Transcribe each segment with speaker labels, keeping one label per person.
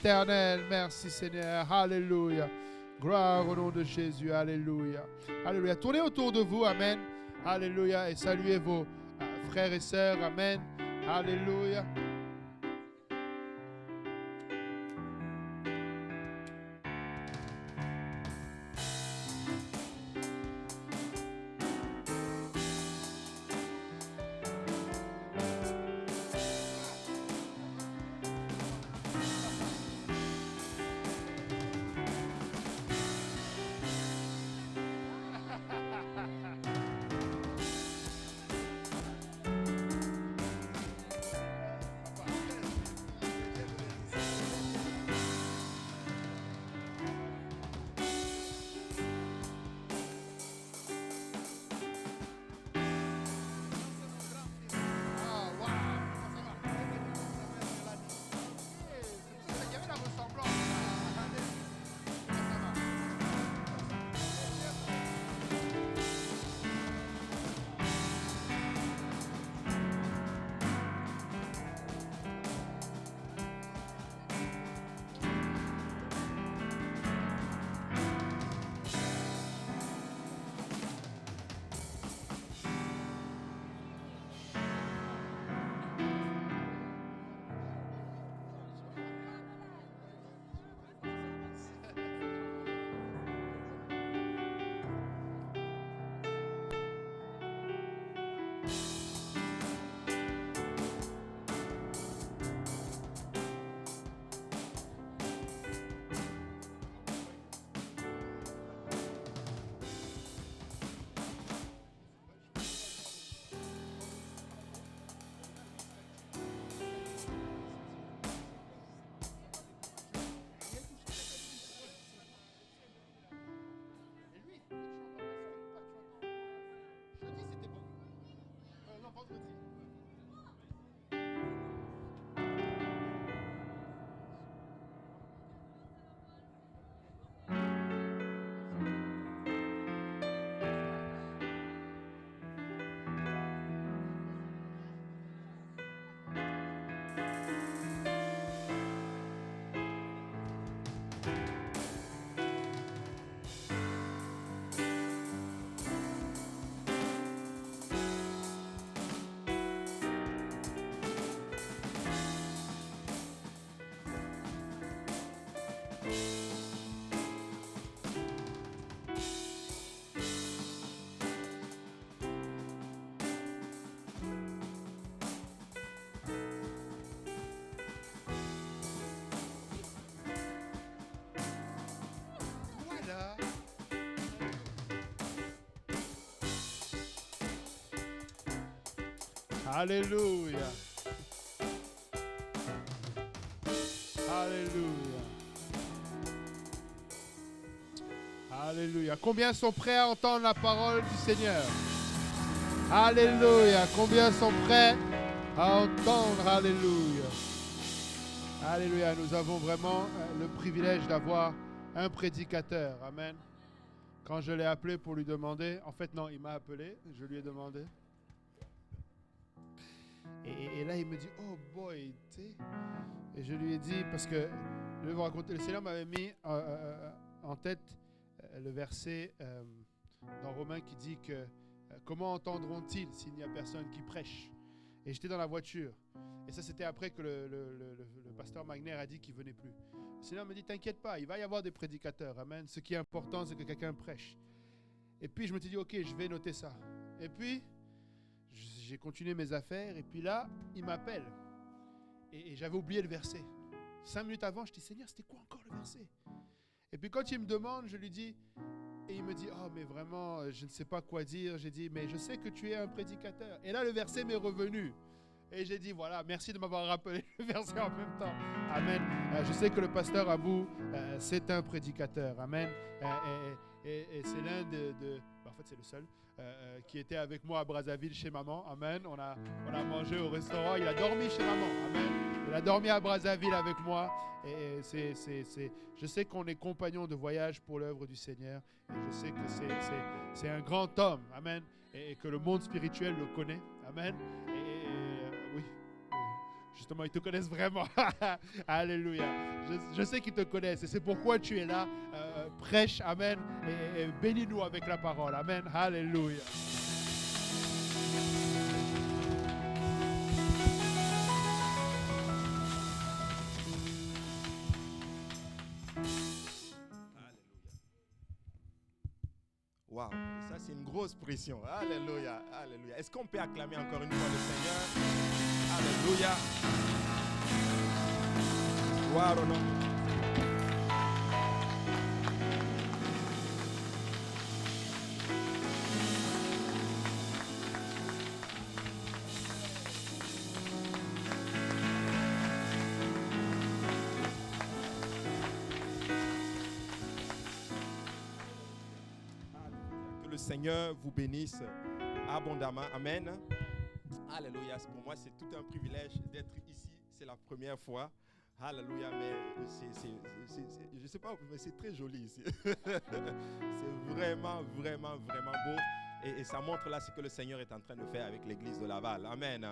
Speaker 1: éternel. Merci Seigneur. Alléluia. Gloire au nom de Jésus. Alléluia. Alléluia. Tournez autour de vous. Amen. Alléluia. Et saluez vos frères et sœurs. Amen. Alléluia. Alléluia. Alléluia. Alléluia. Combien sont prêts à entendre la parole du Seigneur? Alléluia. Combien sont prêts à entendre? Alléluia. Alléluia. Nous avons vraiment le privilège d'avoir un prédicateur. Amen. Quand je l'ai appelé pour lui demander, en fait non, il m'a appelé, je lui ai demandé. Et là, il me dit, oh boy, tu sais. Et je lui ai dit, parce que, je vais vous raconter, le Seigneur m'avait mis en tête le verset dans Romains qui dit que comment entendront-ils s'il n'y a personne qui prêche? Et j'étais dans la voiture. Et ça, c'était après que le pasteur Magner a dit qu'il ne venait plus. Le Seigneur me dit, t'inquiète pas, il va y avoir des prédicateurs. Amen. Ce qui est important, c'est que quelqu'un prêche. Et puis, je me suis dit, ok, je vais noter ça. Et puis, j'ai continué mes affaires. Et puis là, il m'appelle. Et j'avais oublié le verset. 5 minutes avant, je dis, Seigneur, c'était quoi encore le verset? Et puis quand il me demande, je lui dis, et il me dit, oh mais vraiment, je ne sais pas quoi dire. J'ai dit, mais je sais que tu es un prédicateur. Et là, le verset m'est revenu. Et j'ai dit, voilà, merci de m'avoir rappelé le verset en même temps. Amen. Je sais que le pasteur Abou, c'est un prédicateur. Amen. Et c'est l'un en fait, c'est le seul qui était avec moi à Brazzaville chez maman. Amen. On a mangé au restaurant. Il a dormi chez maman. Amen. Il a dormi à Brazzaville avec moi. Et je sais qu'on est compagnons de voyage pour l'œuvre du Seigneur. Et je sais que c'est un grand homme. Amen. Et que le monde spirituel le connaît. Amen. Oui. Justement, ils te connaissent vraiment. Alléluia. Je sais qu'ils te connaissent et c'est pourquoi tu es là. Prêche, amen, et bénis-nous avec la parole. Amen. Alléluia.
Speaker 2: Waouh, ça c'est une grosse pression. Alléluia, alléluia. Est-ce qu'on peut acclamer encore une fois le Seigneur? Alléluia. Gloire au nom de Dieu. Que le Seigneur vous bénisse abondamment. Amen. Alléluia. Pour moi, c'est tout un privilège d'être ici. C'est la première fois. Alléluia. Mais je ne sais pas, mais c'est très joli ici. C'est vraiment, vraiment, vraiment beau. Et ça montre là ce que le Seigneur est en train de faire avec l'église de Laval. Amen.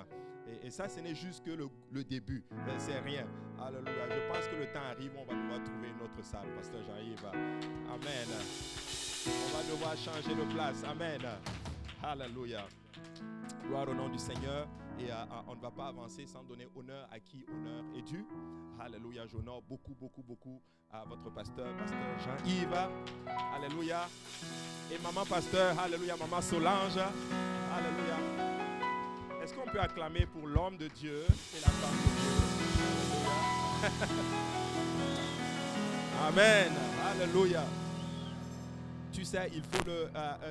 Speaker 2: Et ça, ce n'est juste que le début. C'est rien. Alléluia. Je pense que le temps arrive, on va devoir trouver une autre salle. Pasteur Jean-Yves. Amen. On va devoir changer de place. Amen. Alléluia. Gloire au nom du Seigneur. Et on ne va pas avancer sans donner honneur à qui honneur est dû. Alléluia. J'honore beaucoup, beaucoup, beaucoup à votre pasteur Jean-Yves. Alléluia. Et maman pasteur. Alléluia. Maman Solange. Alléluia. Est-ce qu'on peut acclamer pour l'homme de Dieu et la femme de Dieu? Alléluia. Amen. Alléluia. Tu sais,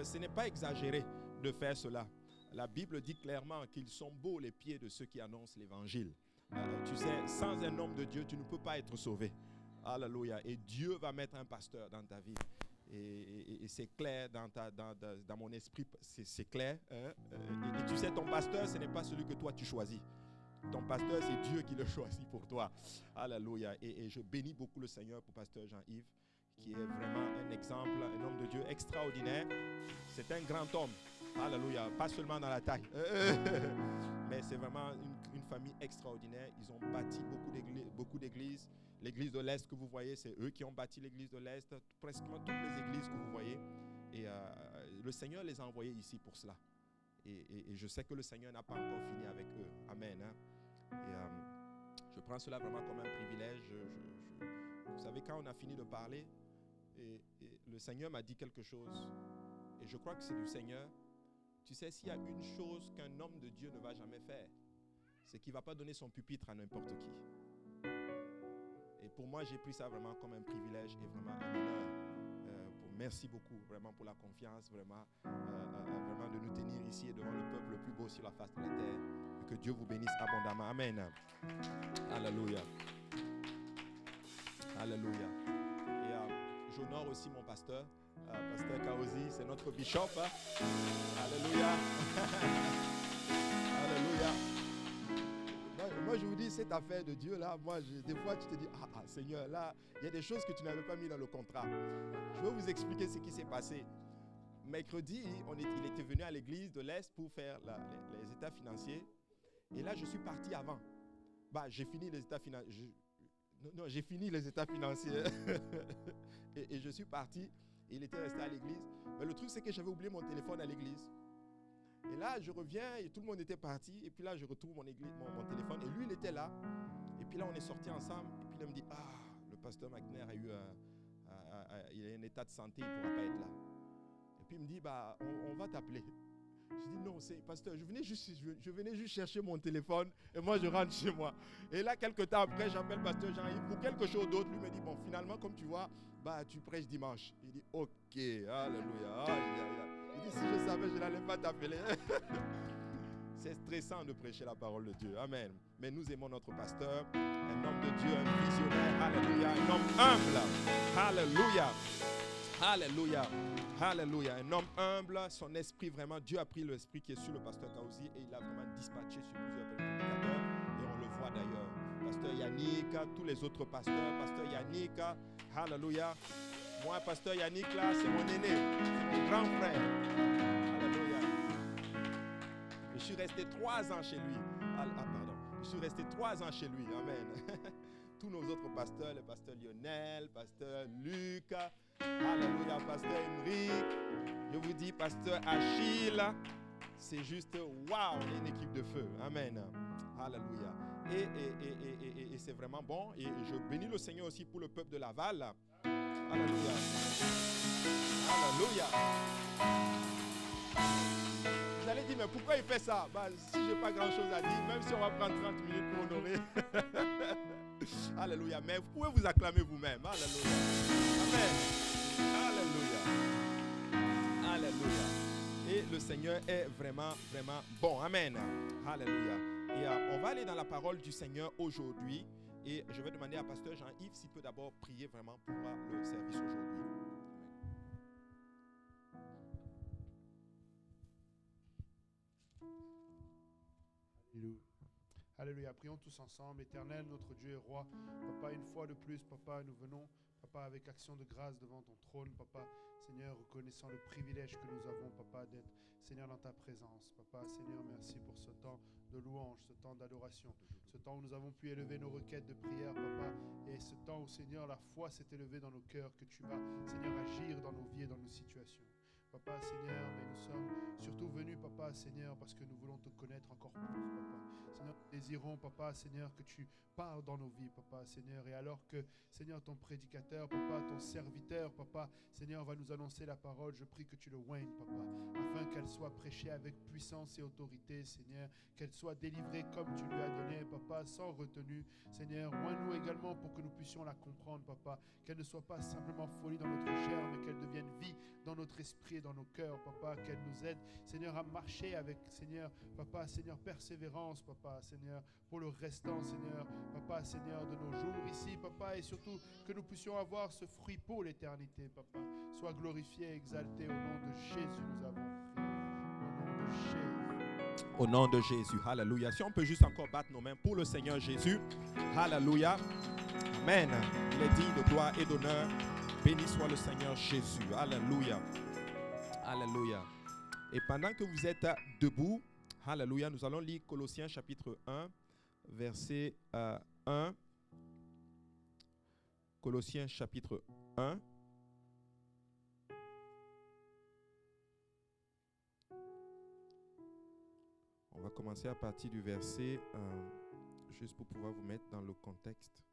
Speaker 2: ce n'est pas exagéré de faire cela. La Bible dit clairement qu'ils sont beaux les pieds de ceux qui annoncent l'évangile. Tu sais, sans un homme de Dieu, tu ne peux pas être sauvé. Alléluia. Et Dieu va mettre un pasteur dans ta vie. Et c'est clair dans mon esprit, c'est clair. Hein? Et tu sais, ton pasteur, ce n'est pas celui que toi tu choisis. Ton pasteur, c'est Dieu qui le choisit pour toi. Alléluia. Et je bénis beaucoup le Seigneur pour pasteur Jean-Yves, qui est vraiment un exemple, un homme de Dieu extraordinaire. C'est un grand homme. Alléluia. Pas seulement dans la taille. Mais c'est vraiment une famille extraordinaire. Ils ont bâti beaucoup d'églises. L'église de l'Est que vous voyez, c'est eux qui ont bâti l'église de l'Est. Presque toutes les églises que vous voyez. Et le Seigneur les a envoyés ici pour cela. Et je sais que le Seigneur n'a pas encore fini avec eux. Amen. Hein? Et je prends cela vraiment comme un privilège. Vous savez, quand on a fini de parler, et le Seigneur m'a dit quelque chose. Et je crois que c'est du Seigneur. Tu sais, s'il y a une chose qu'un homme de Dieu ne va jamais faire, c'est qu'il ne va pas donner son pupitre à n'importe qui. Et pour moi, j'ai pris ça vraiment comme un privilège et vraiment un honneur. Merci beaucoup vraiment pour la confiance, vraiment de nous tenir ici et devant le peuple le plus beau sur la face de la terre. Et que Dieu vous bénisse abondamment. Amen. Alléluia. Alléluia. Et j'honore aussi mon pasteur. Pasteur Kaozi, c'est notre bishop. Hein? Alléluia. Alléluia. Moi, je vous dis, cette affaire de Dieu là, des fois, tu te dis, Seigneur, là, il y a des choses que tu n'avais pas mis dans le contrat. Je vais vous expliquer ce qui s'est passé. Mercredi, il était venu à l'église de l'Est pour faire les états financiers. Et là, je suis parti avant. J'ai fini les états financiers. J'ai fini les états financiers. et je suis parti. Il était resté à l'église. Mais le truc, c'est que j'avais oublié mon téléphone à l'église. Et là, je reviens et tout le monde était parti. Et puis là, je retrouve mon téléphone. Et lui, il était là. Et puis là, on est sortis ensemble. Et puis là, il me dit, le pasteur McNair il a un état de santé, il ne pourra pas être là. Et puis il me dit, on va t'appeler. Je dis, non, pasteur, je venais juste chercher mon téléphone et moi, je rentre chez moi. Et là, quelques temps après, j'appelle pasteur Jean-Yves pour quelque chose d'autre. Lui me dit, bon, finalement, comme tu vois, tu prêches dimanche. Il dit, ok, alléluia. Il dit, si je savais, je n'allais pas t'appeler. C'est stressant de prêcher la parole de Dieu. Amen. Mais nous aimons notre pasteur, un homme de Dieu, un visionnaire. Alléluia. Un homme humble. Alléluia. Alléluia. Alléluia. Un homme humble. Son esprit, vraiment, Dieu a pris l'esprit qui est sur le pasteur Kaozi et il l'a vraiment dispatché sur plusieurs prédicateurs. Et on le voit d'ailleurs. Pasteur Yannick, tous les autres pasteurs. Pasteur Yannick. Alléluia. Moi, pasteur Yannick, là, c'est mon aîné. C'est mon grand frère. Alléluia. Je suis resté 3 ans chez lui. Pardon. Je suis resté 3 ans chez lui. Amen. Tous nos autres pasteurs, le pasteur Lionel, pasteur Luc, alléluia, pasteur Emeric, je vous dis pasteur Achille, c'est juste waouh, on est une équipe de feu. Amen. Alléluia. Et c'est vraiment bon. Et je bénis le Seigneur aussi pour le peuple de Laval. Alléluia. Alléluia. Vous allez dire, mais pourquoi il fait ça? Si je n'ai pas grand chose à dire, même si on va prendre 30 minutes pour honorer. Alléluia. Mais vous pouvez vous acclamer vous-même. Alléluia. Amen. Alléluia. Alléluia. Et le Seigneur est vraiment, vraiment bon. Amen. Alléluia. Et on va aller dans la parole du Seigneur aujourd'hui. Et je vais demander à pasteur Jean-Yves s'il peut d'abord prier vraiment pour le service aujourd'hui.
Speaker 1: Alléluia. Prions tous ensemble. Éternel, notre Dieu et roi. Papa, une fois de plus, Papa, nous venons, Papa, avec action de grâce devant ton trône, Papa. Seigneur, reconnaissant le privilège que nous avons, Papa, d'être, Seigneur, dans ta présence. Papa, Seigneur, merci pour ce temps de louange, ce temps d'adoration, ce temps où nous avons pu élever nos requêtes de prière, Papa, et ce temps où, Seigneur, la foi s'est élevée dans nos cœurs, que tu vas, Seigneur, agir dans nos vies et dans nos situations. Papa, Seigneur, mais nous sommes surtout venus, Papa, Seigneur, parce que nous voulons te connaître encore plus, Papa. Seigneur, nous désirons, Papa, Seigneur, que tu parles dans nos vies, Papa, Seigneur. Et alors que, Seigneur, ton prédicateur, Papa, ton serviteur, Papa, Seigneur, va nous annoncer la parole, je prie que tu le oignes, Papa, afin qu'elle soit prêchée avec puissance et autorité, Seigneur, qu'elle soit délivrée comme tu lui as donné, Papa, sans retenue. Seigneur, oigne-nous également pour que nous puissions la comprendre, Papa, qu'elle ne soit pas simplement folie dans notre chair, mais qu'elle devienne vie dans notre esprit et dans nos cœurs, Papa, qu'elle nous aide, Seigneur, à marcher avec, Seigneur, Papa, Seigneur, persévérance, Papa, Seigneur, pour le restant, Seigneur, Papa, Seigneur, de nos jours ici, Papa, et surtout que nous puissions avoir ce fruit pour l'éternité, Papa. Sois glorifié et exalté au nom de Jésus, nous avons prié. Au nom de Jésus.
Speaker 2: Au nom de Jésus, alléluia. Si on peut juste encore battre nos mains pour le Seigneur Jésus, alléluia. Amen. Il est digne de gloire et d'honneur. Béni soit le Seigneur Jésus. Alléluia. Alléluia. Et pendant que vous êtes debout, alléluia, nous allons lire Colossiens chapitre 1, verset 1. Colossiens chapitre 1. On va commencer à partir du verset, juste pour pouvoir vous mettre dans le contexte.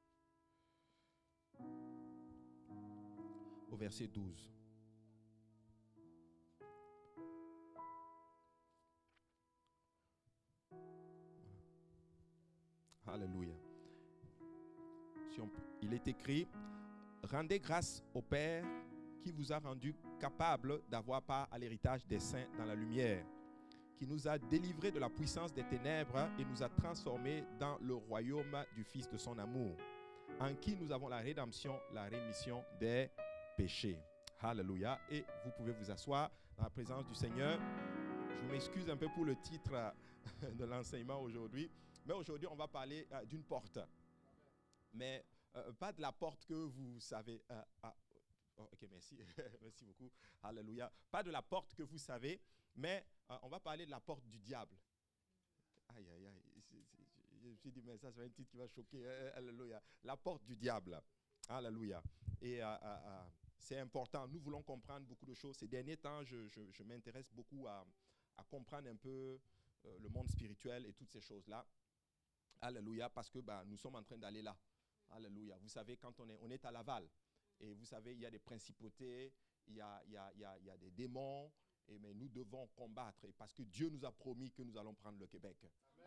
Speaker 2: Au verset 12. Alléluia. Il est écrit, rendez grâce au Père qui vous a rendu capable d'avoir part à l'héritage des saints dans la lumière, qui nous a délivrés de la puissance des ténèbres et nous a transformés dans le royaume du Fils de son amour, en qui nous avons la rédemption, la rémission des péchés. Alléluia. Et vous pouvez vous asseoir dans la présence du Seigneur. Je m'excuse un peu pour le titre de l'enseignement aujourd'hui, mais aujourd'hui on va parler d'une porte. Mais pas de la porte que vous savez. Ok, merci. Merci beaucoup. Alléluia. Pas de la porte que vous savez, mais on va parler de la porte du diable. Aïe, aïe, aïe. Je me suis dit, mais ça, c'est un titre qui va choquer. Alléluia. La porte du diable. Alléluia. Et c'est important. Nous voulons comprendre beaucoup de choses. Ces derniers temps, je m'intéresse beaucoup à comprendre un peu le monde spirituel et toutes ces choses-là. Alléluia. Parce que nous sommes en train d'aller là. Alléluia. Vous savez, quand on est à Laval, et vous savez, il y a des principautés, il y a des démons, mais nous devons combattre. Parce que Dieu nous a promis que nous allons prendre le Québec.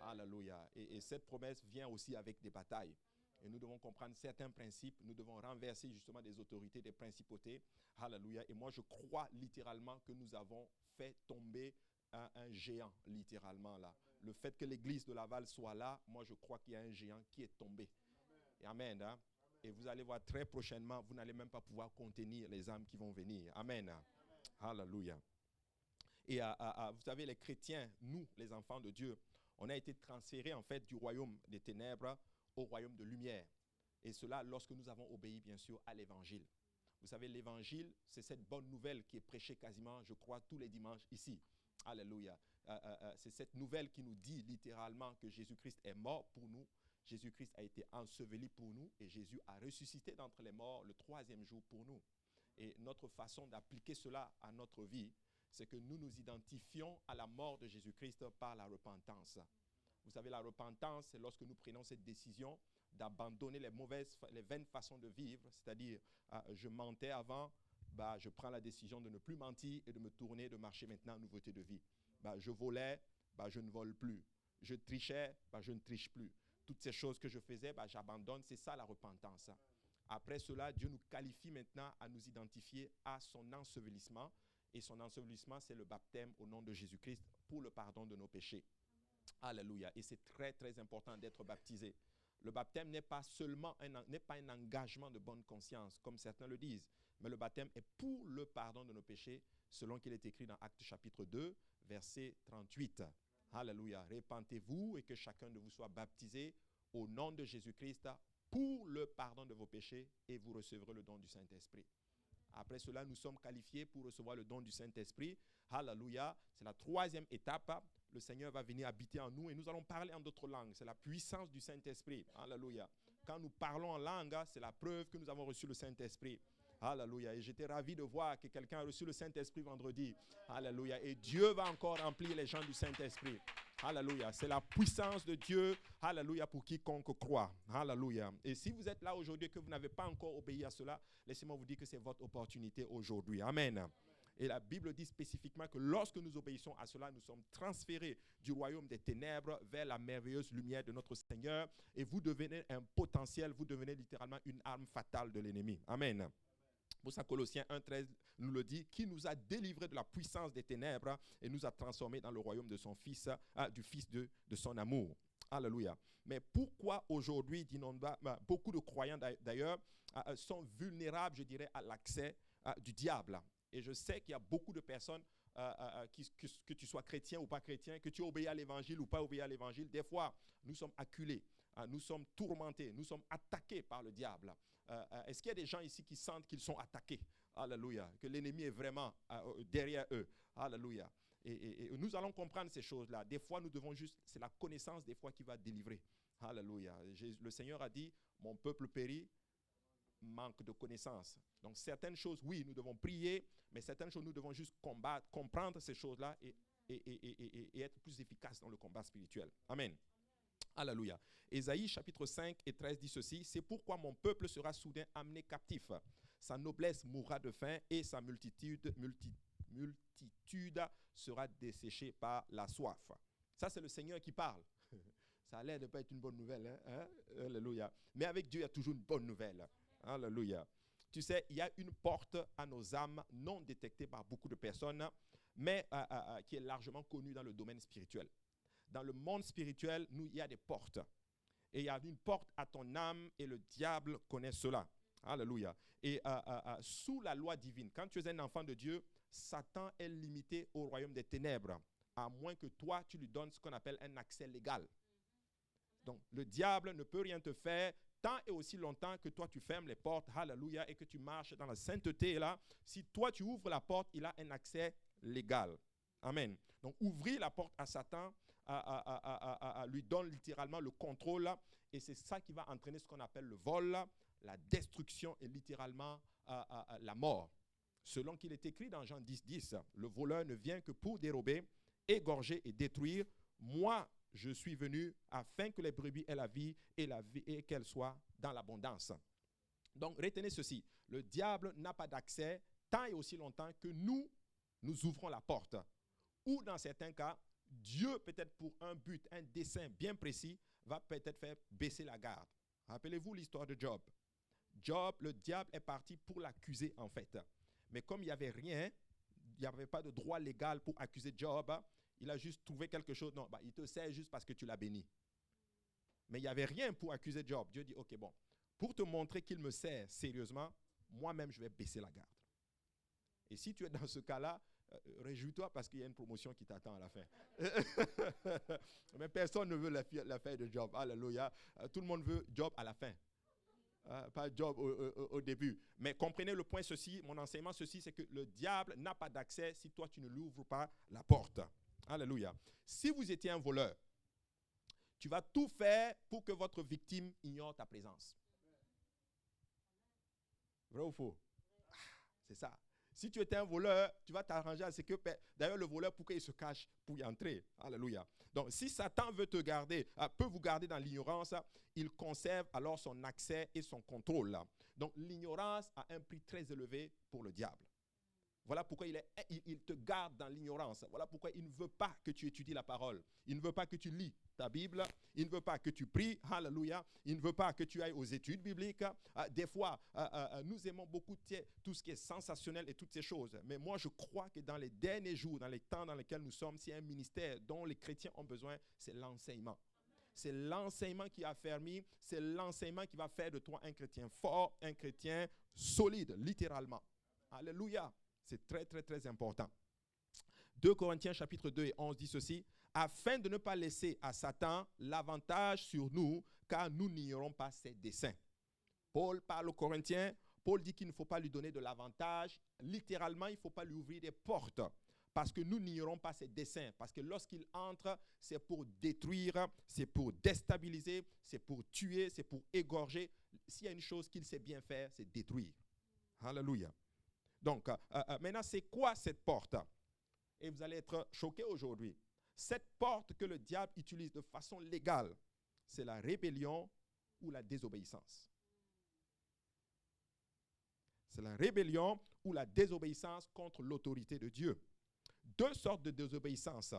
Speaker 2: Amen. Alléluia. Et cette promesse vient aussi avec des batailles. Et nous devons comprendre certains principes. Nous devons renverser justement des autorités, des principautés. Alléluia. Et moi, je crois littéralement que nous avons fait tomber un géant, littéralement là. Amen. Le fait que l'église de Laval soit là, moi, je crois qu'il y a un géant qui est tombé. Amen. Hein? Et vous allez voir très prochainement, vous n'allez même pas pouvoir contenir les âmes qui vont venir. Amen. Amen. Alléluia. Et vous savez, les chrétiens, nous, les enfants de Dieu, on a été transférés en fait du royaume des ténèbres au royaume de lumière. Et cela lorsque nous avons obéi bien sûr à l'évangile. Vous savez, l'évangile, c'est cette bonne nouvelle qui est prêchée quasiment, je crois, tous les dimanches ici. Alléluia. C'est cette nouvelle qui nous dit littéralement que Jésus-Christ est mort pour nous. Jésus-Christ a été enseveli pour nous et Jésus a ressuscité d'entre les morts le 3e jour pour nous. Et notre façon d'appliquer cela à notre vie, c'est que nous nous identifions à la mort de Jésus-Christ par la repentance. Vous savez, la repentance, c'est lorsque nous prenons cette décision d'abandonner les vaines façons de vivre, c'est-à-dire je mentais avant, je prends la décision de ne plus mentir et de me tourner, de marcher maintenant en nouveauté de vie. Je volais, je ne vole plus. Je trichais, je ne triche plus. Toutes ces choses que je faisais, j'abandonne. C'est ça la repentance. Après cela, Dieu nous qualifie maintenant à nous identifier à son ensevelissement. Et son ensevelissement, c'est le baptême au nom de Jésus-Christ pour le pardon de nos péchés. Alléluia. Et c'est très, très important d'être baptisé. Le baptême n'est pas seulement un engagement de bonne conscience, comme certains le disent, mais le baptême est pour le pardon de nos péchés, selon qu'il est écrit dans Actes chapitre 2, verset 38. Alléluia. Répentez-vous et que chacun de vous soit baptisé au nom de Jésus-Christ pour le pardon de vos péchés et vous recevrez le don du Saint-Esprit. Après cela, nous sommes qualifiés pour recevoir le don du Saint-Esprit. Alléluia. C'est la 3e étape. Le Seigneur va venir habiter en nous et nous allons parler en d'autres langues. C'est la puissance du Saint-Esprit. Alléluia. Quand nous parlons en langue, c'est la preuve que nous avons reçu le Saint-Esprit. Alléluia. Et j'étais ravi de voir que quelqu'un a reçu le Saint-Esprit vendredi. Alléluia. Et Dieu va encore remplir les gens du Saint-Esprit. Alléluia. C'est la puissance de Dieu. Alléluia. Pour quiconque croit. Alléluia. Et si vous êtes là aujourd'hui et que vous n'avez pas encore obéi à cela, laissez-moi vous dire que c'est votre opportunité aujourd'hui. Amen. Et la Bible dit spécifiquement que lorsque nous obéissons à cela, nous sommes transférés du royaume des ténèbres vers la merveilleuse lumière de notre Seigneur. Et vous devenez un potentiel, vous devenez littéralement une arme fatale de l'ennemi. Amen. Pour ça, Colossiens 1,13 nous le dit, qui nous a délivrés de la puissance des ténèbres et nous a transformés dans le royaume de son Fils, du Fils de son amour. Alléluia. Mais pourquoi aujourd'hui, beaucoup de croyants d'ailleurs sont vulnérables, je dirais, à l'accès du diable. Et je sais qu'il y a beaucoup de personnes, que tu sois chrétien ou pas chrétien, que tu obéis à l'évangile ou pas obéis à l'évangile, des fois, nous sommes acculés, nous sommes tourmentés, nous sommes attaqués par le diable. Est-ce qu'il y a des gens ici qui sentent qu'ils sont attaqués? Alléluia. Que l'ennemi est vraiment derrière eux. Alléluia. Et nous allons comprendre ces choses-là. Des fois, nous devons juste, c'est la connaissance des fois qui va délivrer. Alléluia. Le Seigneur a dit, mon peuple périt, manque de connaissance. Donc certaines choses, oui, nous devons prier, mais certaines choses, nous devons juste combattre, comprendre ces choses-là et être plus efficaces dans le combat spirituel. Amen. Alléluia. Ésaïe chapitre 5 et 13 dit ceci, c'est pourquoi mon peuple sera soudain amené captif. Sa noblesse mourra de faim et sa multitude sera desséchée par la soif. Ça, c'est le Seigneur qui parle. Ça a l'air de ne pas être une bonne nouvelle. Hein? Alléluia. Mais avec Dieu, il y a toujours une bonne nouvelle. Alléluia. Tu sais, il y a une porte à nos âmes non détectée par beaucoup de personnes, mais qui est largement connue dans le domaine spirituel. Dans le monde spirituel, il y a des portes. Et il y a une porte à ton âme et le diable connaît cela. Alléluia. Et sous la loi divine, quand tu es un enfant de Dieu, Satan est limité au royaume des ténèbres, à moins que toi, tu lui donnes ce qu'on appelle un accès légal. Donc, le diable ne peut rien te faire tant et aussi longtemps que toi, tu fermes les portes, alléluia, et que tu marches dans la sainteté. Là, si toi, tu ouvres la porte, il a un accès légal. Amen. Donc, ouvrir la porte à Satan lui donne littéralement le contrôle, et c'est ça qui va entraîner ce qu'on appelle le vol, la destruction et littéralement la mort. Selon qu'il est écrit dans Jean 10,10, le voleur ne vient que pour dérober, égorger et détruire. Moi, je suis venu afin que les brebis aient la vie et qu'elles soient dans l'abondance. Donc, retenez ceci. Le diable n'a pas d'accès tant et aussi longtemps que nous ouvrons la porte. Ou dans certains cas, Dieu, peut-être pour un but, un dessein bien précis, va peut-être faire baisser la garde. Rappelez-vous l'histoire de Job. Job, le diable est parti pour l'accuser en fait. Mais comme il n'y avait rien, il n'y avait pas de droit légal pour accuser Job, il a juste trouvé quelque chose. Non, il te sert juste parce que tu l'as béni. Mais il n'y avait rien pour accuser Job. Dieu dit, ok, bon, pour te montrer qu'il me sert sérieusement, moi-même, je vais baisser la garde. Et si tu es dans ce cas-là, réjouis-toi parce qu'il y a une promotion qui t'attend à la fin. Mais personne ne veut la fin de Job. Alléluia. Tout le monde veut Job à la fin. pas Job au début. Mais comprenez le point ceci, mon enseignement ceci, c'est que le diable n'a pas d'accès si toi tu ne lui ouvres pas la porte. Alléluia. Si vous étiez un voleur, tu vas tout faire pour que votre victime ignore ta présence. Vrai ou faux? C'est ça. Si tu étais un voleur, tu vas t'arranger à ce que... D'ailleurs, le voleur, pourquoi il se cache pour y entrer? Alléluia. Donc, si Satan veut te garder, peut vous garder dans l'ignorance, il conserve alors son accès et son contrôle. Donc, l'ignorance a un prix très élevé pour le diable. Voilà pourquoi il te garde dans l'ignorance. Voilà pourquoi il ne veut pas que tu étudies la parole. Il ne veut pas que tu lis ta Bible. Il ne veut pas que tu pries. Alléluia. Il ne veut pas que tu ailles aux études bibliques. Des fois, nous aimons beaucoup tout ce qui est sensationnel et toutes ces choses. Mais moi, je crois que dans les derniers jours, dans les temps dans lesquels nous sommes, s'il y a un ministère dont les chrétiens ont besoin, c'est l'enseignement. C'est l'enseignement qui a affermi. C'est l'enseignement qui va faire de toi un chrétien fort, un chrétien solide, littéralement. Alléluia. C'est très, très, très important. 2 Corinthiens chapitre 2 et 11 dit ceci, « Afin de ne pas laisser à Satan l'avantage sur nous, car nous n'ignorons pas ses desseins. » Paul parle aux Corinthiens, Paul dit qu'il ne faut pas lui donner de l'avantage. Littéralement, il ne faut pas lui ouvrir des portes, parce que nous n'ignorons pas ses desseins. Parce que lorsqu'il entre, c'est pour détruire, c'est pour déstabiliser, c'est pour tuer, c'est pour égorger. S'il y a une chose qu'il sait bien faire, c'est détruire. Alléluia. Donc, maintenant, c'est quoi cette porte? Et vous allez être choqués aujourd'hui. Cette porte que le diable utilise de façon légale, c'est la rébellion ou la désobéissance. C'est la rébellion ou la désobéissance contre l'autorité de Dieu. Deux sortes de désobéissance.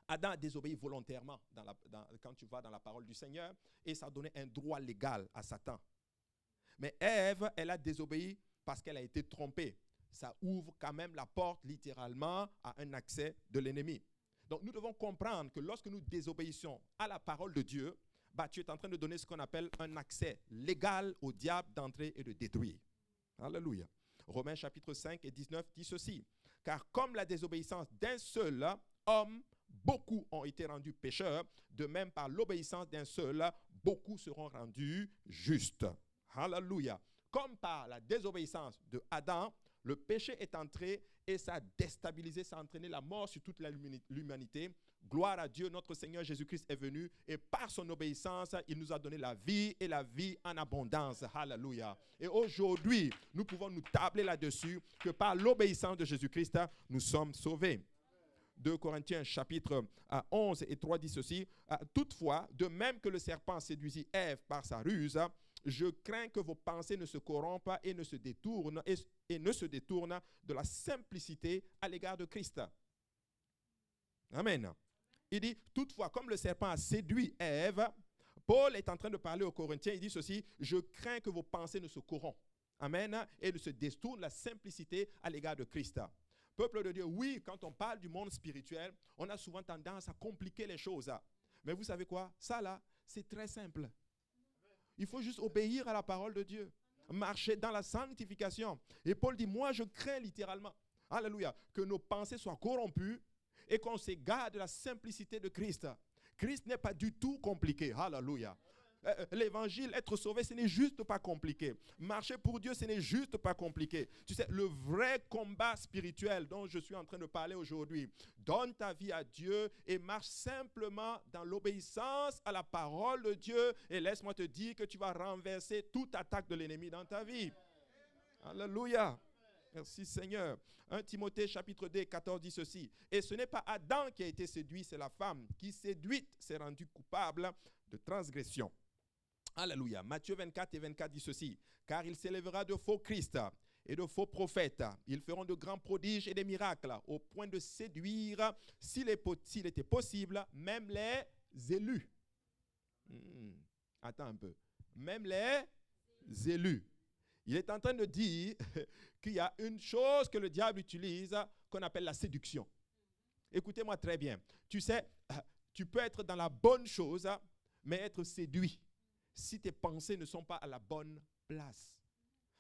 Speaker 2: Adam a désobéi volontairement quand tu vas dans la parole du Seigneur, et ça donnait un droit légal à Satan. Mais Ève, elle a désobéi parce qu'elle a été trompée. Ça ouvre quand même la porte, littéralement, à un accès de l'ennemi. Donc, nous devons comprendre que lorsque nous désobéissons à la parole de Dieu, tu es en train de donner ce qu'on appelle un accès légal au diable d'entrer et de détruire. Alléluia. Romains chapitre 5 et 19 dit ceci. « Car comme la désobéissance d'un seul homme, beaucoup ont été rendus pécheurs, de même par l'obéissance d'un seul, beaucoup seront rendus justes. » Alléluia. Comme par la désobéissance de Adam, le péché est entré et ça a déstabilisé, ça a entraîné la mort sur toute l'humanité. Gloire à Dieu, notre Seigneur Jésus-Christ est venu et par son obéissance, il nous a donné la vie et la vie en abondance. Alléluia. Et aujourd'hui, nous pouvons nous tabler là-dessus que par l'obéissance de Jésus-Christ, nous sommes sauvés. 2 Corinthiens chapitre 11 et 3 dit ceci. Toutefois, de même que le serpent séduisit Ève par sa ruse, je crains que vos pensées ne se corrompent et ne se détournent de la simplicité à l'égard de Christ. Amen. Il dit, toutefois, comme le serpent a séduit Ève, Paul est en train de parler aux Corinthiens, il dit ceci, je crains que vos pensées ne se corrompent. Amen. Et ne se détournent de la simplicité à l'égard de Christ. Peuple de Dieu, oui, quand on parle du monde spirituel, on a souvent tendance à compliquer les choses. Mais vous savez quoi? Ça là, c'est très simple. Il faut juste obéir à la parole de Dieu. Marcher dans la sanctification. Et Paul dit, moi je crains littéralement, alléluia, que nos pensées soient corrompues et qu'on s'égare de la simplicité de Christ. Christ n'est pas du tout compliqué, alléluia. L'évangile, être sauvé, ce n'est juste pas compliqué. Marcher pour Dieu, ce n'est juste pas compliqué. Tu sais, le vrai combat spirituel dont je suis en train de parler aujourd'hui, donne ta vie à Dieu et marche simplement dans l'obéissance à la parole de Dieu et laisse-moi te dire que tu vas renverser toute attaque de l'ennemi dans ta vie. Alléluia. Merci Seigneur. 1 Timothée chapitre 2, 14 dit ceci. Et ce n'est pas Adam qui a été séduit, c'est la femme qui séduite s'est rendue coupable de transgression. Alléluia. Matthieu 24 et 24 dit ceci. Car il s'élèvera de faux Christ et de faux prophètes. Ils feront de grands prodiges et des miracles au point de séduire, s'il était possible, même les élus. Attends un peu. Même les élus. Il est en train de dire qu'il y a une chose que le diable utilise qu'on appelle la séduction. Écoutez-moi très bien. Tu sais, tu peux être dans la bonne chose, mais être séduit si tes pensées ne sont pas à la bonne place.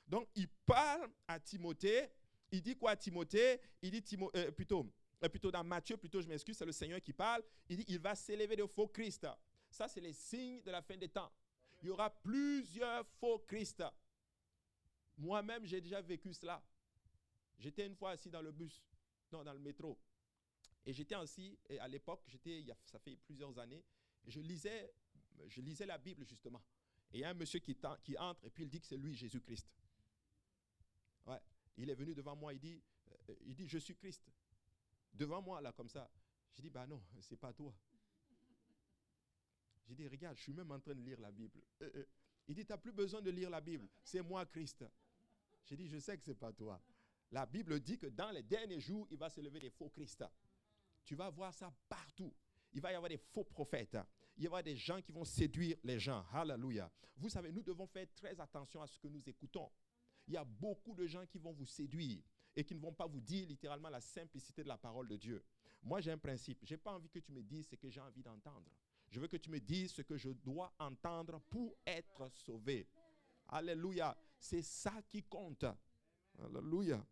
Speaker 2: Donc, il parle à Timothée. Il dit quoi à Timothée? Il dit plutôt dans Matthieu, je m'excuse, c'est le Seigneur qui parle. Il dit, il va s'élever de faux Christ. Ça, c'est les signes de la fin des temps. Il y aura plusieurs faux Christ. Moi-même, j'ai déjà vécu cela. J'étais une fois assis dans le métro. Et j'étais assis, et à l'époque, ça fait plusieurs années, et je lisais la Bible justement. Et il y a un monsieur qui entre, et puis il dit que c'est lui, Jésus-Christ. Ouais. Il est venu devant moi, il dit, je suis Christ. Devant moi, là, comme ça. J'ai dit, bah non, c'est pas toi. J'ai dit, regarde, je suis même en train de lire la Bible. Il dit, tu n'as plus besoin de lire la Bible. C'est moi, Christ. J'ai dit, je sais que ce n'est pas toi. La Bible dit que dans les derniers jours, il va se lever des faux Christ. Tu vas voir ça partout. Il va y avoir des faux prophètes. Il va y avoir des gens qui vont séduire les gens. Alléluia. Vous savez, nous devons faire très attention à ce que nous écoutons. Il y a beaucoup de gens qui vont vous séduire et qui ne vont pas vous dire littéralement la simplicité de la parole de Dieu. Moi, j'ai un principe. Je n'ai pas envie que tu me dises ce que j'ai envie d'entendre. Je veux que tu me dises ce que je dois entendre pour être sauvé. Alléluia. C'est ça qui compte. Alléluia.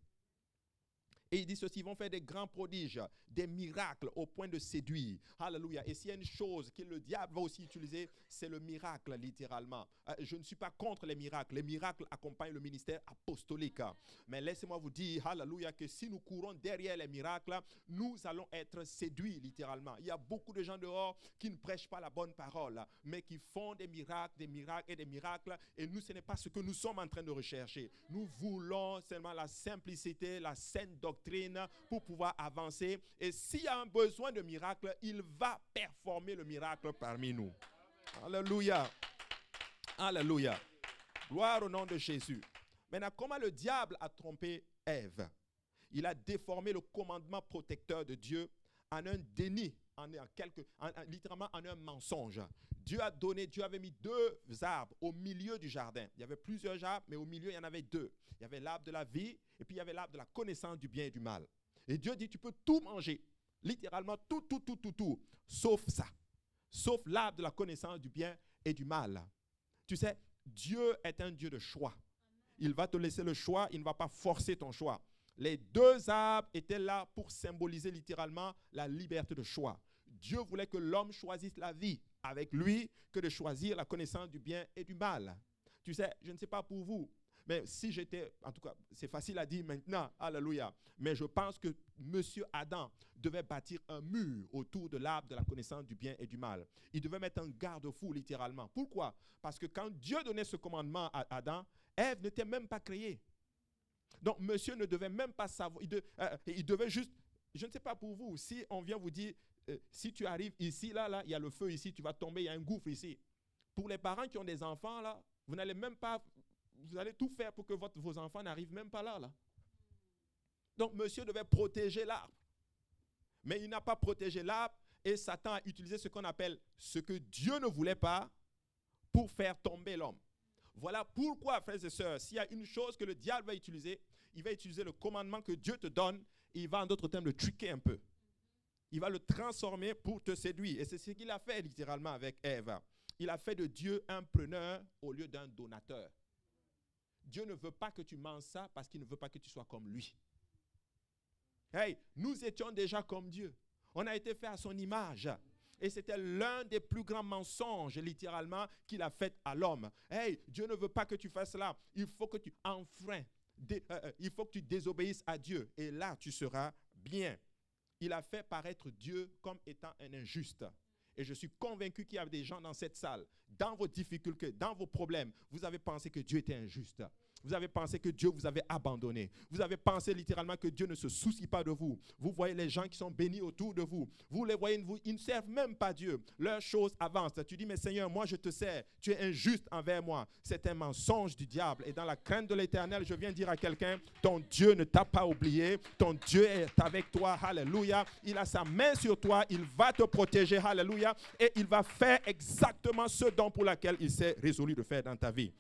Speaker 2: Et il dit ceci, ils vont faire des grands prodiges, des miracles au point de séduire. Alléluia. Et s'il y a une chose que le diable va aussi utiliser, c'est le miracle, littéralement. Je ne suis pas contre les miracles. Les miracles accompagnent le ministère apostolique. Mais laissez-moi vous dire, alléluia, que si nous courons derrière les miracles, nous allons être séduits, littéralement. Il y a beaucoup de gens dehors qui ne prêchent pas la bonne parole, mais qui font des miracles et des miracles. Et nous, ce n'est pas ce que nous sommes en train de rechercher. Nous voulons seulement la simplicité, la saine doctrine pour pouvoir avancer. Et s'il y a un besoin de miracle, il va performer le miracle parmi nous. Alléluia. Alléluia. Gloire au nom de Jésus. Maintenant, comment le diable a trompé Ève? Il a déformé le commandement protecteur de Dieu en un déni, littéralement en un mensonge. Dieu avait mis 2 arbres au milieu du jardin. Il y avait plusieurs arbres, mais au milieu, il y en avait 2. Il y avait l'arbre de la vie et puis il y avait l'arbre de la connaissance du bien et du mal. Et Dieu dit, tu peux tout manger. Littéralement, tout, sauf ça. Sauf l'arbre de la connaissance du bien et du mal. Tu sais, Dieu est un Dieu de choix. Il va te laisser le choix, il ne va pas forcer ton choix. Les 2 arbres étaient là pour symboliser littéralement la liberté de choix. Dieu voulait que l'homme choisisse la vie avec lui que de choisir la connaissance du bien et du mal. Tu sais, je ne sais pas pour vous, mais si j'étais, en tout cas, c'est facile à dire maintenant, alléluia, mais je pense que Monsieur Adam devait bâtir un mur autour de l'arbre de la connaissance du bien et du mal. Il devait mettre un garde-fou littéralement. Pourquoi? Parce que quand Dieu donnait ce commandement à Adam, Ève n'était même pas créée. Donc, monsieur ne devait même pas savoir, il devait juste, je ne sais pas pour vous, si on vient vous dire, si tu arrives ici, là, il y a le feu ici, tu vas tomber, il y a un gouffre ici. Pour les parents qui ont des enfants, là, vous n'allez même pas, vous allez tout faire pour que vos enfants n'arrivent même pas là. Donc, monsieur devait protéger l'arbre. Mais il n'a pas protégé l'arbre et Satan a utilisé ce qu'on appelle ce que Dieu ne voulait pas pour faire tomber l'homme. Voilà pourquoi, frères et sœurs, s'il y a une chose que le diable va utiliser, il va utiliser le commandement que Dieu te donne et il va en d'autres termes le truquer un peu. Il va le transformer pour te séduire. Et c'est ce qu'il a fait littéralement avec Ève. Il a fait de Dieu un preneur au lieu d'un donateur. Dieu ne veut pas que tu manges ça parce qu'il ne veut pas que tu sois comme lui. Hey, nous étions déjà comme Dieu. On a été fait à son image. Et c'était l'un des plus grands mensonges, littéralement, qu'il a fait à l'homme. Hey, Dieu ne veut pas que tu fasses cela. Il faut que tu enfreins. Il faut que tu désobéisses à Dieu. Et là, tu seras bien. Il a fait paraître Dieu comme étant un injuste. Et je suis convaincu qu'il y a des gens dans cette salle, dans vos difficultés, dans vos problèmes, vous avez pensé que Dieu était injuste. Vous avez pensé que Dieu vous avait abandonné. Vous avez pensé littéralement que Dieu ne se soucie pas de vous. Vous voyez les gens qui sont bénis autour de vous. Vous les voyez, ils ne servent même pas Dieu. Leurs choses avancent. Tu dis, mais Seigneur, moi je te sers. Tu es injuste envers moi. C'est un mensonge du diable. Et dans la crainte de l'Éternel, je viens dire à quelqu'un, ton Dieu ne t'a pas oublié. Ton Dieu est avec toi. Alléluia. Il a sa main sur toi. Il va te protéger. Alléluia. Et il va faire exactement ce dont pour lequel il s'est résolu de faire dans ta vie.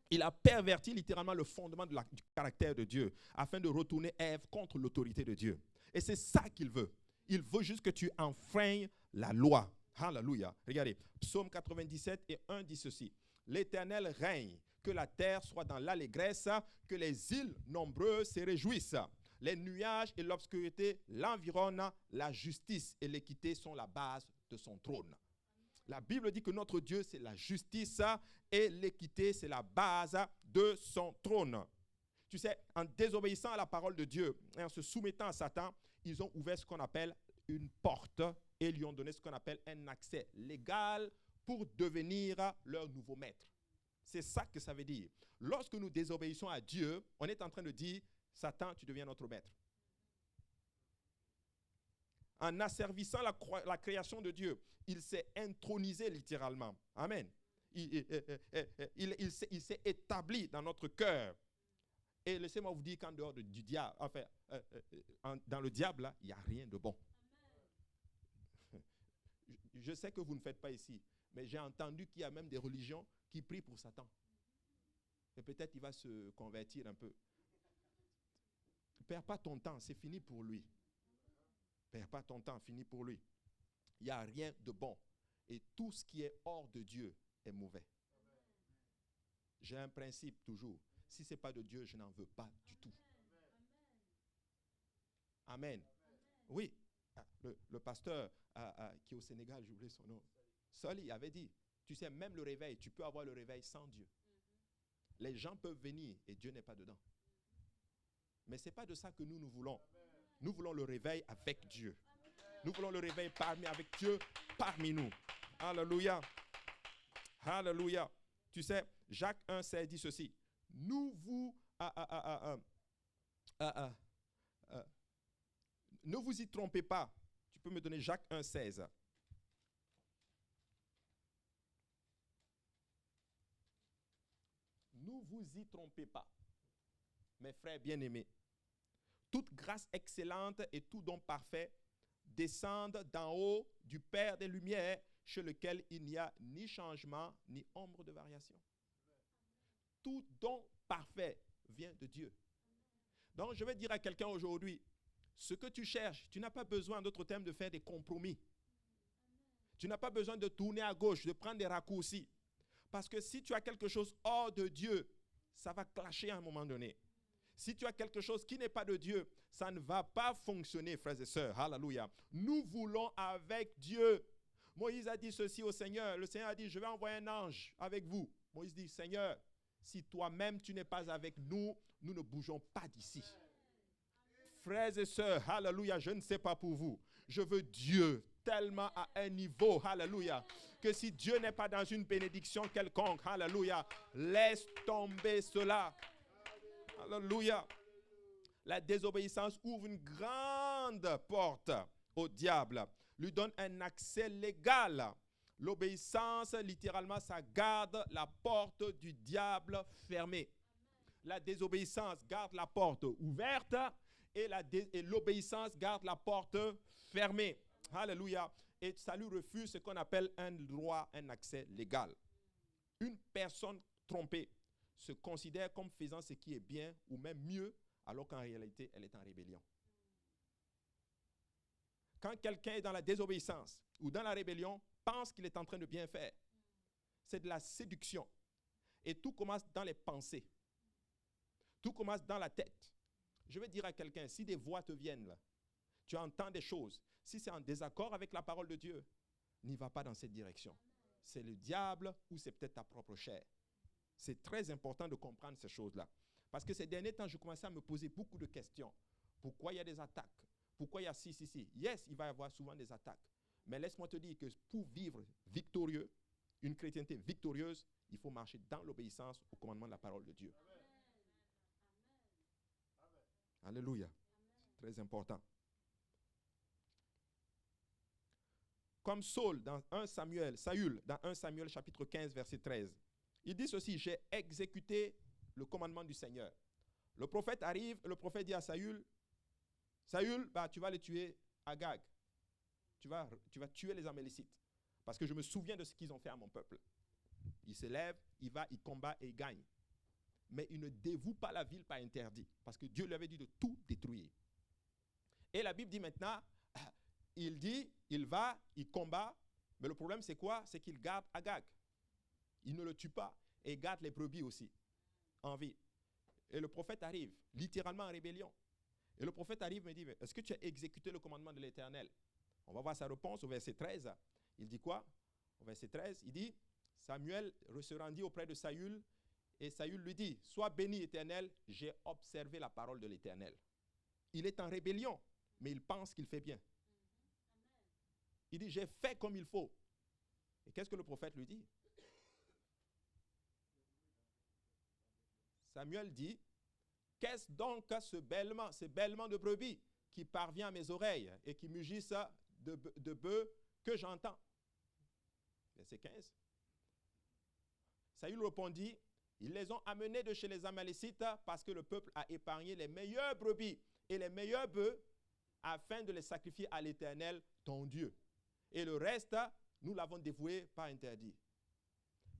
Speaker 2: Il a perverti littéralement le fondement du caractère de Dieu afin de retourner Ève contre l'autorité de Dieu. Et c'est ça qu'il veut. Il veut juste que tu enfreignes la loi. Alléluia. Regardez, Psaume 97 et 1 dit ceci. L'Éternel règne, que la terre soit dans l'allégresse, que les îles nombreuses se réjouissent. Les nuages et l'obscurité l'environnent, la justice et l'équité sont la base de son trône. La Bible dit que notre Dieu, c'est la justice et l'équité, c'est la base de son trône. Tu sais, en désobéissant à la parole de Dieu et en se soumettant à Satan, ils ont ouvert ce qu'on appelle une porte et lui ont donné ce qu'on appelle un accès légal pour devenir leur nouveau maître. C'est ça que ça veut dire. Lorsque nous désobéissons à Dieu, on est en train de dire, Satan, tu deviens notre maître. En asservissant la création de Dieu, il s'est intronisé littéralement. Amen. Il s'est établi dans notre cœur. Et laissez-moi vous dire qu'en dehors du diable, enfin, dans le diable, là, il n'y a rien de bon. Je sais que vous ne faites pas ici, mais j'ai entendu qu'il y a même des religions qui prient pour Satan. Et peut-être il va se convertir un peu. Ne perds pas ton temps, c'est fini pour lui. Ne perds pas ton temps, fini pour lui. Il n'y a rien de bon. Et tout ce qui est hors de Dieu est mauvais. J'ai un principe toujours. Si ce n'est pas de Dieu, je n'en veux pas du tout. Amen. Oui, le pasteur qui est au Sénégal, j'ai oublié son nom, Soli avait dit, tu sais, même le réveil, tu peux avoir le réveil sans Dieu. Les gens peuvent venir et Dieu n'est pas dedans. Mais ce n'est pas de ça que nous voulons. Nous voulons le réveil avec Dieu. Nous voulons le réveil avec Dieu parmi nous. Alléluia. Alléluia. Tu sais, Jacques 1,16 dit ceci. Ne vous y trompez pas. Tu peux me donner Jacques 1,16. Ne vous y trompez pas, mes frères bien-aimés. Toute grâce excellente et tout don parfait descendent d'en haut du Père des Lumières, chez lequel il n'y a ni changement, ni ombre de variation. Tout don parfait vient de Dieu. Donc, je vais dire à quelqu'un aujourd'hui, ce que tu cherches, tu n'as pas besoin d'autre terme de faire des compromis. Tu n'as pas besoin de tourner à gauche, de prendre des raccourcis. Parce que si tu as quelque chose hors de Dieu, ça va clasher à un moment donné. Si tu as quelque chose qui n'est pas de Dieu, ça ne va pas fonctionner, frères et sœurs. Alléluia. Nous voulons avec Dieu. Moïse a dit ceci au Seigneur. Le Seigneur a dit, je vais envoyer un ange avec vous. Moïse dit, Seigneur, si toi-même tu n'es pas avec nous, nous ne bougeons pas d'ici. Frères et sœurs, alléluia, je ne sais pas pour vous. Je veux Dieu tellement à un niveau, alléluia, que si Dieu n'est pas dans une bénédiction quelconque, alléluia, laisse tomber cela. Alléluia. La désobéissance ouvre une grande porte au diable, lui donne un accès légal. L'obéissance, littéralement, ça garde la porte du diable fermée. La désobéissance garde la porte ouverte et l'obéissance garde la porte fermée. Alléluia. Et ça lui refuse ce qu'on appelle un droit, un accès légal. Une personne trompée se considère comme faisant ce qui est bien ou même mieux, alors qu'en réalité, elle est en rébellion. Quand quelqu'un est dans la désobéissance ou dans la rébellion, pense qu'il est en train de bien faire. C'est de la séduction. Et tout commence dans les pensées. Tout commence dans la tête. Je vais dire à quelqu'un, si des voix te viennent là, tu entends des choses, si c'est en désaccord avec la parole de Dieu, n'y va pas dans cette direction. C'est le diable ou c'est peut-être ta propre chair. C'est très important de comprendre ces choses-là. Parce que ces derniers temps, je commençais à me poser beaucoup de questions. Pourquoi il y a des attaques? Pourquoi il y a si? Yes, il va y avoir souvent des attaques. Mais laisse-moi te dire que pour vivre victorieux, une chrétienté victorieuse, il faut marcher dans l'obéissance au commandement de la parole de Dieu. Amen. Alléluia. C'est très important. Comme Saül dans 1 Samuel chapitre 15, verset 13. Il dit ceci, j'ai exécuté le commandement du Seigneur. Le prophète arrive, le prophète dit à Saül, tu vas les tuer à Agag. Tu vas tuer les Amélécites. Parce que je me souviens de ce qu'ils ont fait à mon peuple. Il se lève, il va, il combat et il gagne. Mais il ne dévoue pas la ville par interdit. Parce que Dieu lui avait dit de tout détruire. Et la Bible dit maintenant, il va, il combat. Mais le problème c'est quoi? C'est qu'il garde Agag. Il ne le tue pas. Et il garde les brebis aussi, en vie. Et le prophète arrive, littéralement en rébellion. Et le prophète arrive et me dit, est-ce que tu as exécuté le commandement de l'Éternel? On va voir sa réponse au verset 13. Il dit quoi? Au verset 13, il dit, Samuel se rendit auprès de Saül et Saül lui dit, sois béni Éternel, j'ai observé la parole de l'Éternel. Il est en rébellion, mais il pense qu'il fait bien. Il dit, j'ai fait comme il faut. Et qu'est-ce que le prophète lui dit? Samuel dit, qu'est-ce donc ce bêlement de brebis qui parvient à mes oreilles et qui mugissent de bœufs que j'entends? Verset 15. Saül répondit, ils les ont amenés de chez les Amalécites parce que le peuple a épargné les meilleures brebis et les meilleurs bœufs afin de les sacrifier à l'Éternel, ton Dieu. Et le reste, nous l'avons dévoué par interdit.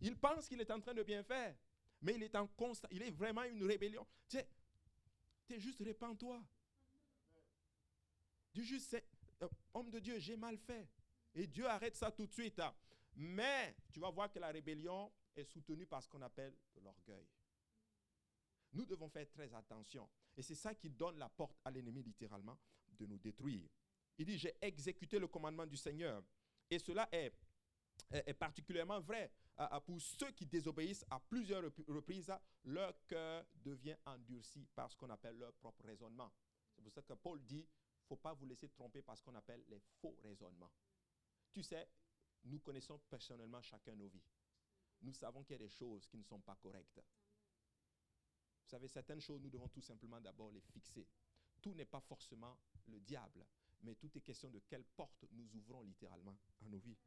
Speaker 2: Il pense qu'il est en train de bien faire, mais il est vraiment une rébellion. Tu sais, juste répands-toi. Dis juste, homme de Dieu, j'ai mal fait. Et Dieu arrête ça tout de suite. Mais tu vas voir que la rébellion est soutenue par ce qu'on appelle de l'orgueil. Nous devons faire très attention. Et c'est ça qui donne la porte à l'ennemi, littéralement, de nous détruire. Il dit, j'ai exécuté le commandement du Seigneur. Et cela est particulièrement vrai pour ceux qui désobéissent à plusieurs reprises. Leur cœur devient endurci par ce qu'on appelle leur propre raisonnement. C'est pour ça que Paul dit, il ne faut pas vous laisser tromper par ce qu'on appelle les faux raisonnements. Tu sais, nous connaissons personnellement chacun nos vies. Nous savons qu'il y a des choses qui ne sont pas correctes. Vous savez, certaines choses, nous devons tout simplement d'abord les fixer. Tout n'est pas forcément le diable, mais tout est question de quelle porte nous ouvrons littéralement à nos vies.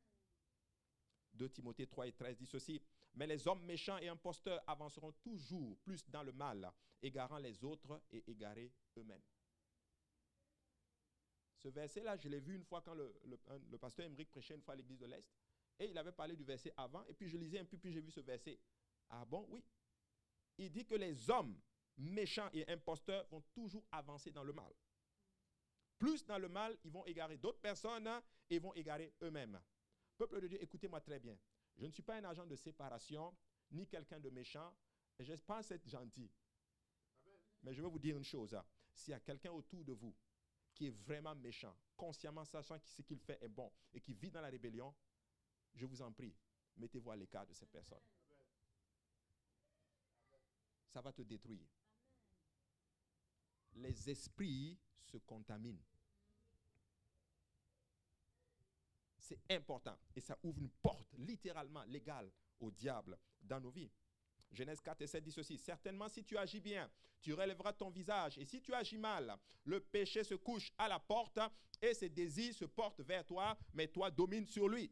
Speaker 2: 2 Timothée 3 et 13 dit ceci, « Mais les hommes méchants et imposteurs avanceront toujours plus dans le mal, égarant les autres et égarés eux-mêmes. » Ce verset-là, je l'ai vu une fois quand le pasteur Emeric prêchait une fois à l'église de l'Est, et il avait parlé du verset avant, et puis je lisais un peu, puis j'ai vu ce verset. Ah bon? Oui. Il dit que les hommes méchants et imposteurs vont toujours avancer dans le mal. Plus dans le mal, ils vont égarer d'autres personnes et vont égarer eux-mêmes. Peuple de Dieu, écoutez-moi très bien. Je ne suis pas un agent de séparation, ni quelqu'un de méchant, et je pense être gentil. Mais je vais vous dire une chose. S'il y a quelqu'un autour de vous qui est vraiment méchant, consciemment sachant que ce qu'il fait est bon, et qui vit dans la rébellion, je vous en prie, mettez-vous à l'écart de cette personne. Ça va te détruire. Les esprits se contaminent. C'est important. Et ça ouvre une porte littéralement légale au diable dans nos vies. Genèse 4 et 7 dit ceci. Certainement, si tu agis bien, tu relèveras ton visage. Et si tu agis mal, le péché se couche à la porte et ses désirs se portent vers toi, mais toi domines sur lui.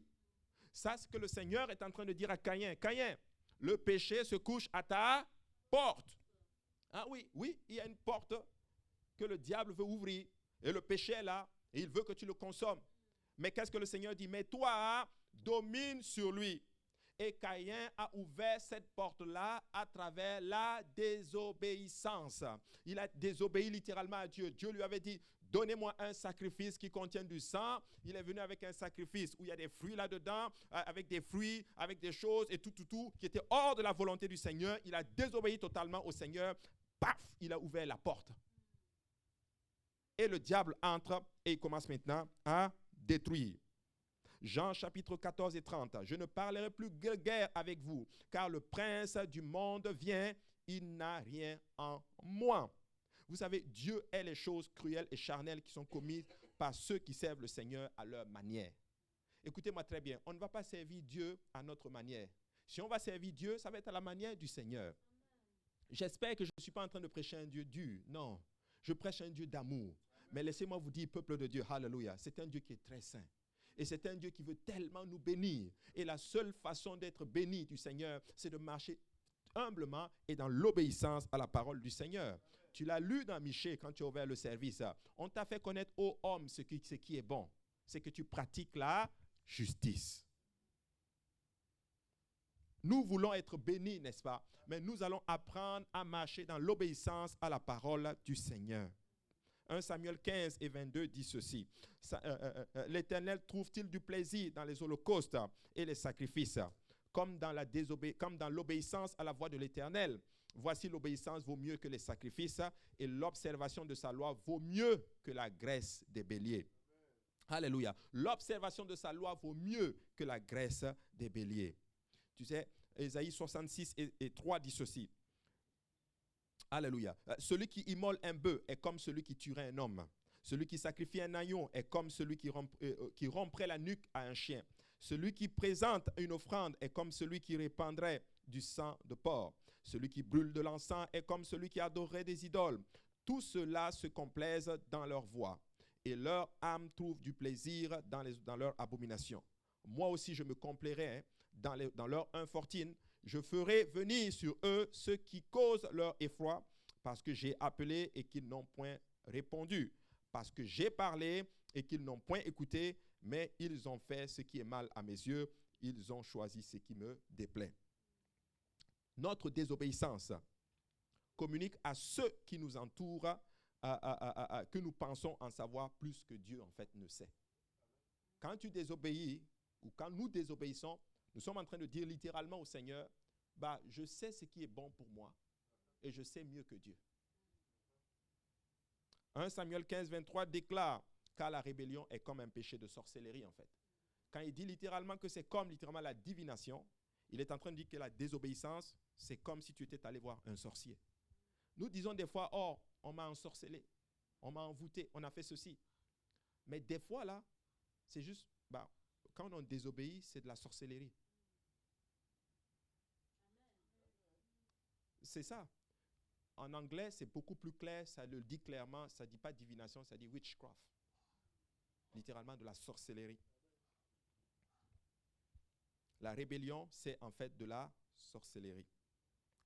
Speaker 2: Ça, c'est ce que le Seigneur est en train de dire à Caïn. Caïn, le péché se couche à ta porte. Ah oui, il y a une porte que le diable veut ouvrir. Et le péché est là, et il veut que tu le consommes. Mais qu'est-ce que le Seigneur dit? Mais toi, domine sur lui. Et Caïn a ouvert cette porte-là à travers la désobéissance. Il a désobéi littéralement à Dieu. Dieu lui avait dit, donnez-moi un sacrifice qui contient du sang. Il est venu avec un sacrifice où il y a des fruits là-dedans, avec des fruits, avec des choses et tout, qui était hors de la volonté du Seigneur. Il a désobéi totalement au Seigneur. Paf, il a ouvert la porte. Et le diable entre et il commence maintenant à détruire. Jean chapitre 14 et 30. Je ne parlerai plus de guerre avec vous, car le prince du monde vient, il n'a rien en moi. Vous savez, Dieu est les choses cruelles et charnelles qui sont commises par ceux qui servent le Seigneur à leur manière. Écoutez-moi très bien, on ne va pas servir Dieu à notre manière. Si on va servir Dieu, ça va être à la manière du Seigneur. J'espère que je ne suis pas en train de prêcher un Dieu dur. Non, je prêche un Dieu d'amour. Mais laissez-moi vous dire, peuple de Dieu, hallelujah, c'est un Dieu qui est très saint. Et c'est un Dieu qui veut tellement nous bénir. Et la seule façon d'être béni du Seigneur, c'est de marcher humblement et dans l'obéissance à la parole du Seigneur. Tu l'as lu dans Michée quand tu as ouvert le service. On t'a fait connaître, ô homme, ce qui est bon. C'est que tu pratiques la justice. Nous voulons être bénis, n'est-ce pas? Mais nous allons apprendre à marcher dans l'obéissance à la parole du Seigneur. 1 Samuel 15 et 22 dit ceci. L'Éternel trouve-t-il du plaisir dans les holocaustes et les sacrifices, comme dans l'obéissance à la voix de l'Éternel? Voici, l'obéissance vaut mieux que les sacrifices et l'observation de sa loi vaut mieux que la graisse des béliers. Alléluia. L'observation de sa loi vaut mieux que la graisse des béliers. Tu sais, Ésaïe 66 et 3 dit ceci. Alléluia. Celui qui immole un bœuf est comme celui qui tuerait un homme. Celui qui sacrifie un agneau est comme celui qui romprait la nuque à un chien. Celui qui présente une offrande est comme celui qui répandrait du sang de porc. Celui qui brûle de l'encens est comme celui qui adorerait des idoles. Tout cela se complaise dans leur voie, et leur âme trouve du plaisir dans leur abomination. Moi aussi, je me complairai dans leur infortune. Je ferai venir sur eux ceux qui causent leur effroi, parce que j'ai appelé et qu'ils n'ont point répondu, parce que j'ai parlé et qu'ils n'ont point écouté, mais ils ont fait ce qui est mal à mes yeux, ils ont choisi ce qui me déplaît. Notre désobéissance communique à ceux qui nous entourent que nous pensons en savoir plus que Dieu en fait ne sait. Quand tu désobéis, ou quand nous désobéissons, nous sommes en train de dire littéralement au Seigneur, je sais ce qui est bon pour moi et je sais mieux que Dieu. 1 Samuel 15, 23 déclare car la rébellion est comme un péché de sorcellerie en fait. Quand il dit littéralement que c'est comme littéralement la divination, il est en train de dire que la désobéissance, c'est comme si tu étais allé voir un sorcier. Nous disons des fois, oh, on m'a ensorcelé, on m'a envoûté, on a fait ceci. Mais des fois là, c'est juste, quand on désobéit, c'est de la sorcellerie. C'est ça. En anglais, c'est beaucoup plus clair, ça le dit clairement, ça ne dit pas divination, ça dit witchcraft. Littéralement de la sorcellerie. La rébellion, c'est en fait de la sorcellerie.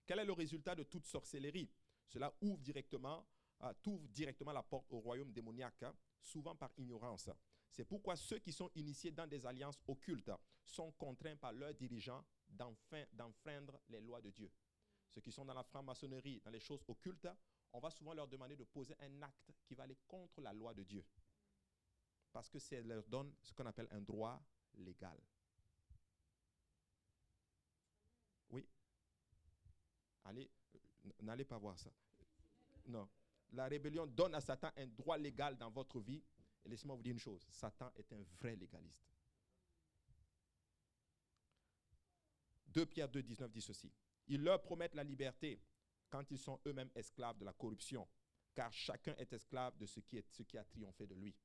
Speaker 2: Quel est le résultat de toute sorcellerie? Cela ouvre directement la porte au royaume démoniaque, souvent par ignorance. C'est pourquoi ceux qui sont initiés dans des alliances occultes sont contraints par leurs dirigeants d'enfreindre les lois de Dieu. Ceux qui sont dans la franc-maçonnerie, dans les choses occultes, on va souvent leur demander de poser un acte qui va aller contre la loi de Dieu. Parce que ça leur donne ce qu'on appelle un droit légal. Oui. Allez, n'allez pas voir ça. Non. La rébellion donne à Satan un droit légal dans votre vie. Et laissez-moi vous dire une chose. Satan est un vrai légaliste. 2 Pierre 2, 19 dit ceci. Ils leur promettent la liberté quand ils sont eux-mêmes esclaves de la corruption, car chacun est esclave de ce qui a triomphé de lui.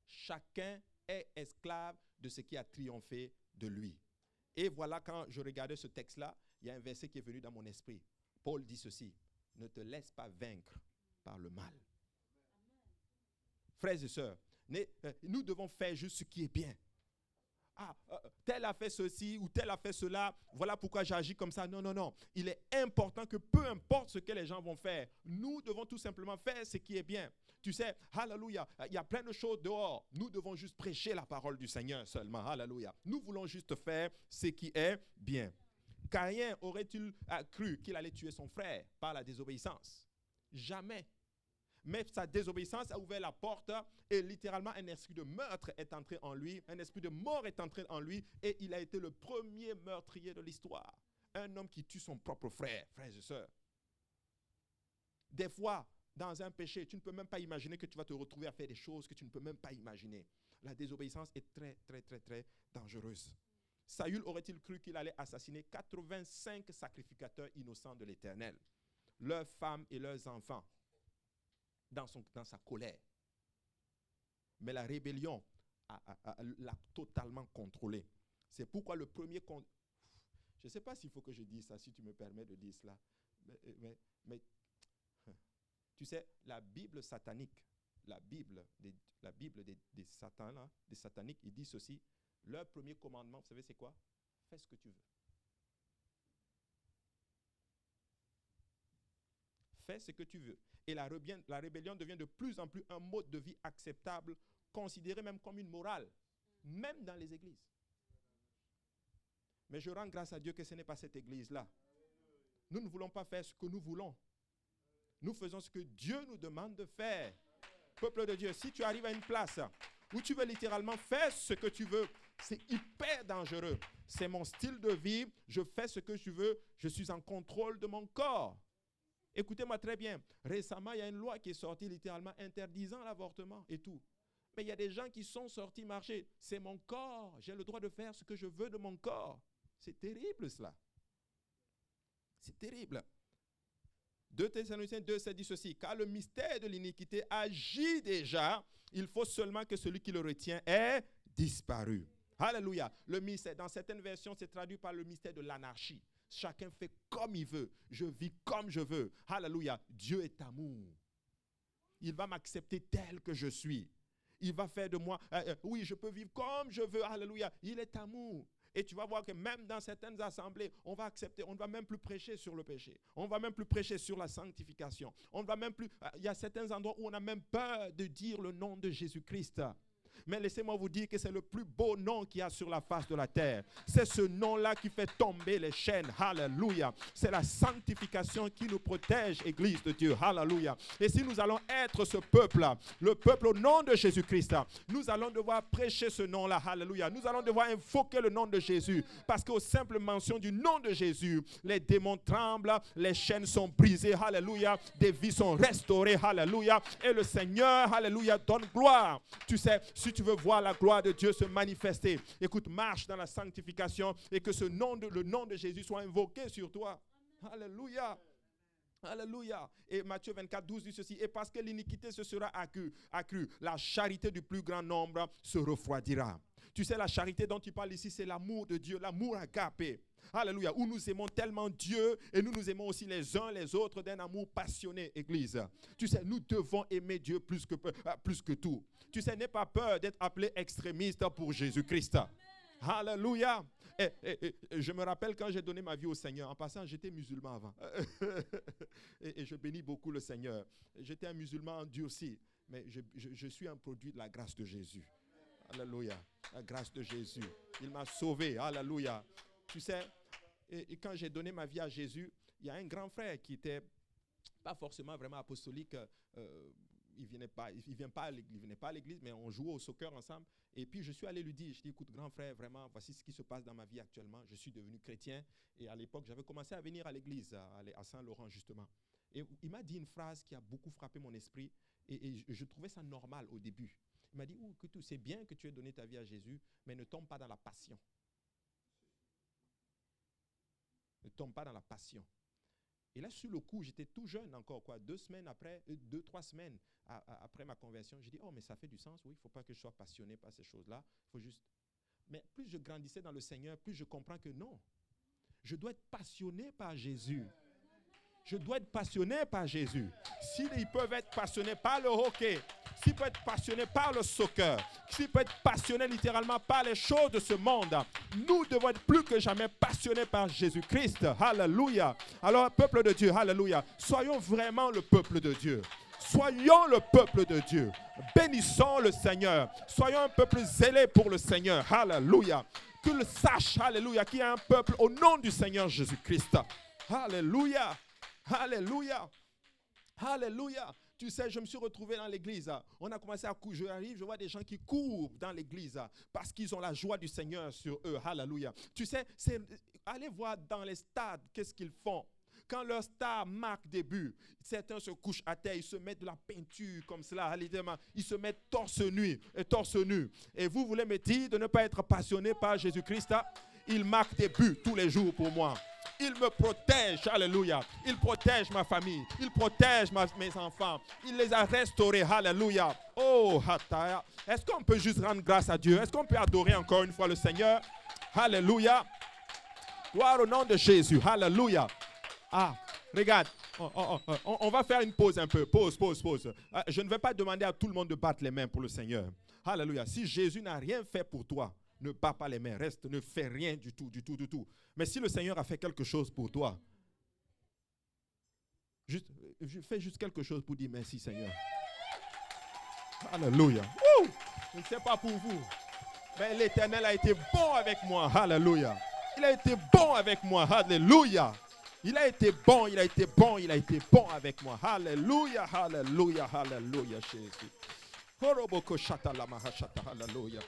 Speaker 2: Chacun est esclave de ce qui a triomphé de lui. Et voilà, quand je regardais ce texte-là, il y a un verset qui est venu dans mon esprit. Paul dit ceci, ne te laisse pas vaincre par le mal. Frères et sœurs, nous devons faire juste ce qui est bien. Tel a fait ceci ou tel a fait cela, voilà pourquoi j'agis comme ça. Non, non, non. Il est important que peu importe ce que les gens vont faire, nous devons tout simplement faire ce qui est bien. Tu sais, alléluia, il y a plein de choses dehors. Nous devons juste prêcher la parole du Seigneur seulement, alléluia. Nous voulons juste faire ce qui est bien. Caïn aurait-il cru qu'il allait tuer son frère par la désobéissance? Jamais. Mais sa désobéissance a ouvert la porte et littéralement un esprit de meurtre est entré en lui, un esprit de mort est entré en lui et il a été le premier meurtrier de l'histoire. Un homme qui tue son propre frère, frères et sœurs. Des fois, dans un péché, tu ne peux même pas imaginer que tu vas te retrouver à faire des choses que tu ne peux même pas imaginer. La désobéissance est très, très, très, très dangereuse. Saül aurait-il cru qu'il allait assassiner 85 sacrificateurs innocents de l'Éternel, leurs femmes et leurs enfants, dans sa colère. Mais la rébellion l'a totalement contrôlé. C'est pourquoi le premier... Je ne sais pas s'il faut que je dise ça, si tu me permets de dire cela. Mais tu sais, la Bible satanique, la Bible des satans, là, des sataniques, il dit ceci. Leur premier commandement, vous savez c'est quoi? Fais ce que tu veux. Fais ce que tu veux. Et la rébellion devient de plus en plus un mode de vie acceptable, considéré même comme une morale, même dans les églises. Mais je rends grâce à Dieu que ce n'est pas cette église-là. Nous ne voulons pas faire ce que nous voulons. Nous faisons ce que Dieu nous demande de faire. Peuple de Dieu, si tu arrives à une place où tu veux littéralement faire ce que tu veux, c'est hyper dangereux. C'est mon style de vie, je fais ce que je veux, je suis en contrôle de mon corps. Écoutez-moi très bien. Récemment, il y a une loi qui est sortie littéralement interdisant l'avortement et tout. Mais il y a des gens qui sont sortis marcher. C'est mon corps. J'ai le droit de faire ce que je veux de mon corps. C'est terrible cela. C'est terrible. 2 Thessaloniciens 2:7 dit ceci. Car le mystère de l'iniquité agit déjà. Il faut seulement que celui qui le retient ait disparu. Alléluia. Le mystère, dans certaines versions, c'est traduit par le mystère de l'anarchie. Chacun fait comme il veut. Je vis comme je veux. Alléluia. Dieu est amour. Il va m'accepter tel que je suis. Il va faire de moi, oui, je peux vivre comme je veux. Alléluia. Il est amour. Et tu vas voir que même dans certaines assemblées, on va accepter, on ne va même plus prêcher sur le péché. On ne va même plus prêcher sur la sanctification. On ne va même plus, il y a certains endroits où on a même peur de dire le nom de Jésus-Christ. Mais laissez-moi vous dire que c'est le plus beau nom qu'il y a sur la face de la terre. C'est ce nom-là qui fait tomber les chaînes. Alléluia. C'est la sanctification qui nous protège, Église de Dieu. Alléluia. Et si nous allons être ce peuple-là, le peuple au nom de Jésus-Christ, nous allons devoir prêcher ce nom-là. Alléluia. Nous allons devoir invoquer le nom de Jésus. Parce qu'aux simples mentions du nom de Jésus, les démons tremblent, les chaînes sont brisées. Alléluia. Des vies sont restaurées. Alléluia. Et le Seigneur, alléluia, donne gloire. Tu sais, si tu veux voir la gloire de Dieu se manifester, écoute, marche dans la sanctification et que le nom de Jésus soit invoqué sur toi. Alléluia. Alléluia. Et Matthieu 24:12 dit ceci. Et parce que l'iniquité se sera accrue, la charité du plus grand nombre se refroidira. Tu sais, la charité dont tu parles ici, c'est l'amour de Dieu, l'amour agapé. Alléluia. Où nous aimons tellement Dieu et nous aimons aussi les uns les autres d'un amour passionné, Église. Tu sais, nous devons aimer Dieu plus que tout. Tu sais, n'aie pas peur d'être appelé extrémiste pour Jésus-Christ. Alléluia. Et je me rappelle quand j'ai donné ma vie au Seigneur. En passant, j'étais musulman avant. et je bénis beaucoup le Seigneur. J'étais un musulman endurci. Mais je suis un produit de la grâce de Jésus. Alléluia. La grâce de Jésus. Il m'a sauvé. Alléluia. Tu sais, et quand j'ai donné ma vie à Jésus, il y a un grand frère qui n'était pas forcément vraiment apostolique. Il venait pas à l'église, mais on jouait au soccer ensemble. Et puis je suis allé lui dire, je dis, écoute grand frère, vraiment, voici ce qui se passe dans ma vie actuellement. Je suis devenu chrétien et à l'époque, j'avais commencé à venir à l'église, à Saint-Laurent justement. Et il m'a dit une phrase qui a beaucoup frappé mon esprit et je trouvais ça normal au début. Il m'a dit, c'est bien que tu aies donné ta vie à Jésus, mais ne tombe pas dans la passion. Ne tombe pas dans la passion. Et là, sur le coup, j'étais tout jeune encore, 2 semaines après, 2-3 semaines après ma conversion, j'ai dit, oh, mais ça fait du sens, oui, il ne faut pas que je sois passionné par ces choses-là, il faut juste... Mais plus je grandissais dans le Seigneur, plus je comprends que non, je dois être passionné par Jésus. Je dois être passionné par Jésus. S'ils peuvent être passionnés par le hockey, s'ils peuvent être passionnés par le soccer, s'ils peuvent être passionnés littéralement par les choses de ce monde, nous devons être plus que jamais passionnés par Jésus-Christ. Alléluia. Alors, peuple de Dieu, alléluia. Soyons vraiment le peuple de Dieu. Soyons le peuple de Dieu. Bénissons le Seigneur. Soyons un peuple zélé pour le Seigneur. Alléluia. Qu'il sache, alléluia, qu'il y a un peuple au nom du Seigneur Jésus-Christ. Alléluia. Alléluia. Alléluia. Tu sais, je me suis retrouvé dans l'église. On a commencé à courir. J'arrive, je vois des gens qui courent dans l'église parce qu'ils ont la joie du Seigneur sur eux. Alléluia. Tu sais, allez voir dans les stades, qu'est-ce qu'ils font. Quand leur star marque des buts, certains se couchent à terre, ils se mettent de la peinture comme cela, ils se mettent torse nu. Et vous voulez me dire de ne pas être passionné par Jésus-Christ? Il marque des buts tous les jours pour moi. Il me protège, alléluia. Il protège ma famille. Il protège mes enfants. Il les a restaurés, alléluia. Oh, hataya. Est-ce qu'on peut juste rendre grâce à Dieu? Est-ce qu'on peut adorer encore une fois le Seigneur? Alléluia. Gloire au nom de Jésus, alléluia. Ah, regarde, on va faire une pause un peu. Pause. Je ne vais pas demander à tout le monde de battre les mains pour le Seigneur. Alléluia. Si Jésus n'a rien fait pour toi, ne bats pas les mains, reste, ne fais rien du tout. Mais si le Seigneur a fait quelque chose pour toi, fais juste quelque chose pour dire merci Seigneur. Alléluia. Je ne sais pas pour vous, mais l'Éternel a été bon avec moi. Alléluia. Il a été bon avec moi. Alléluia. Il a été bon avec moi. Alléluia, alléluia, alléluia, Jésus. Alléluia.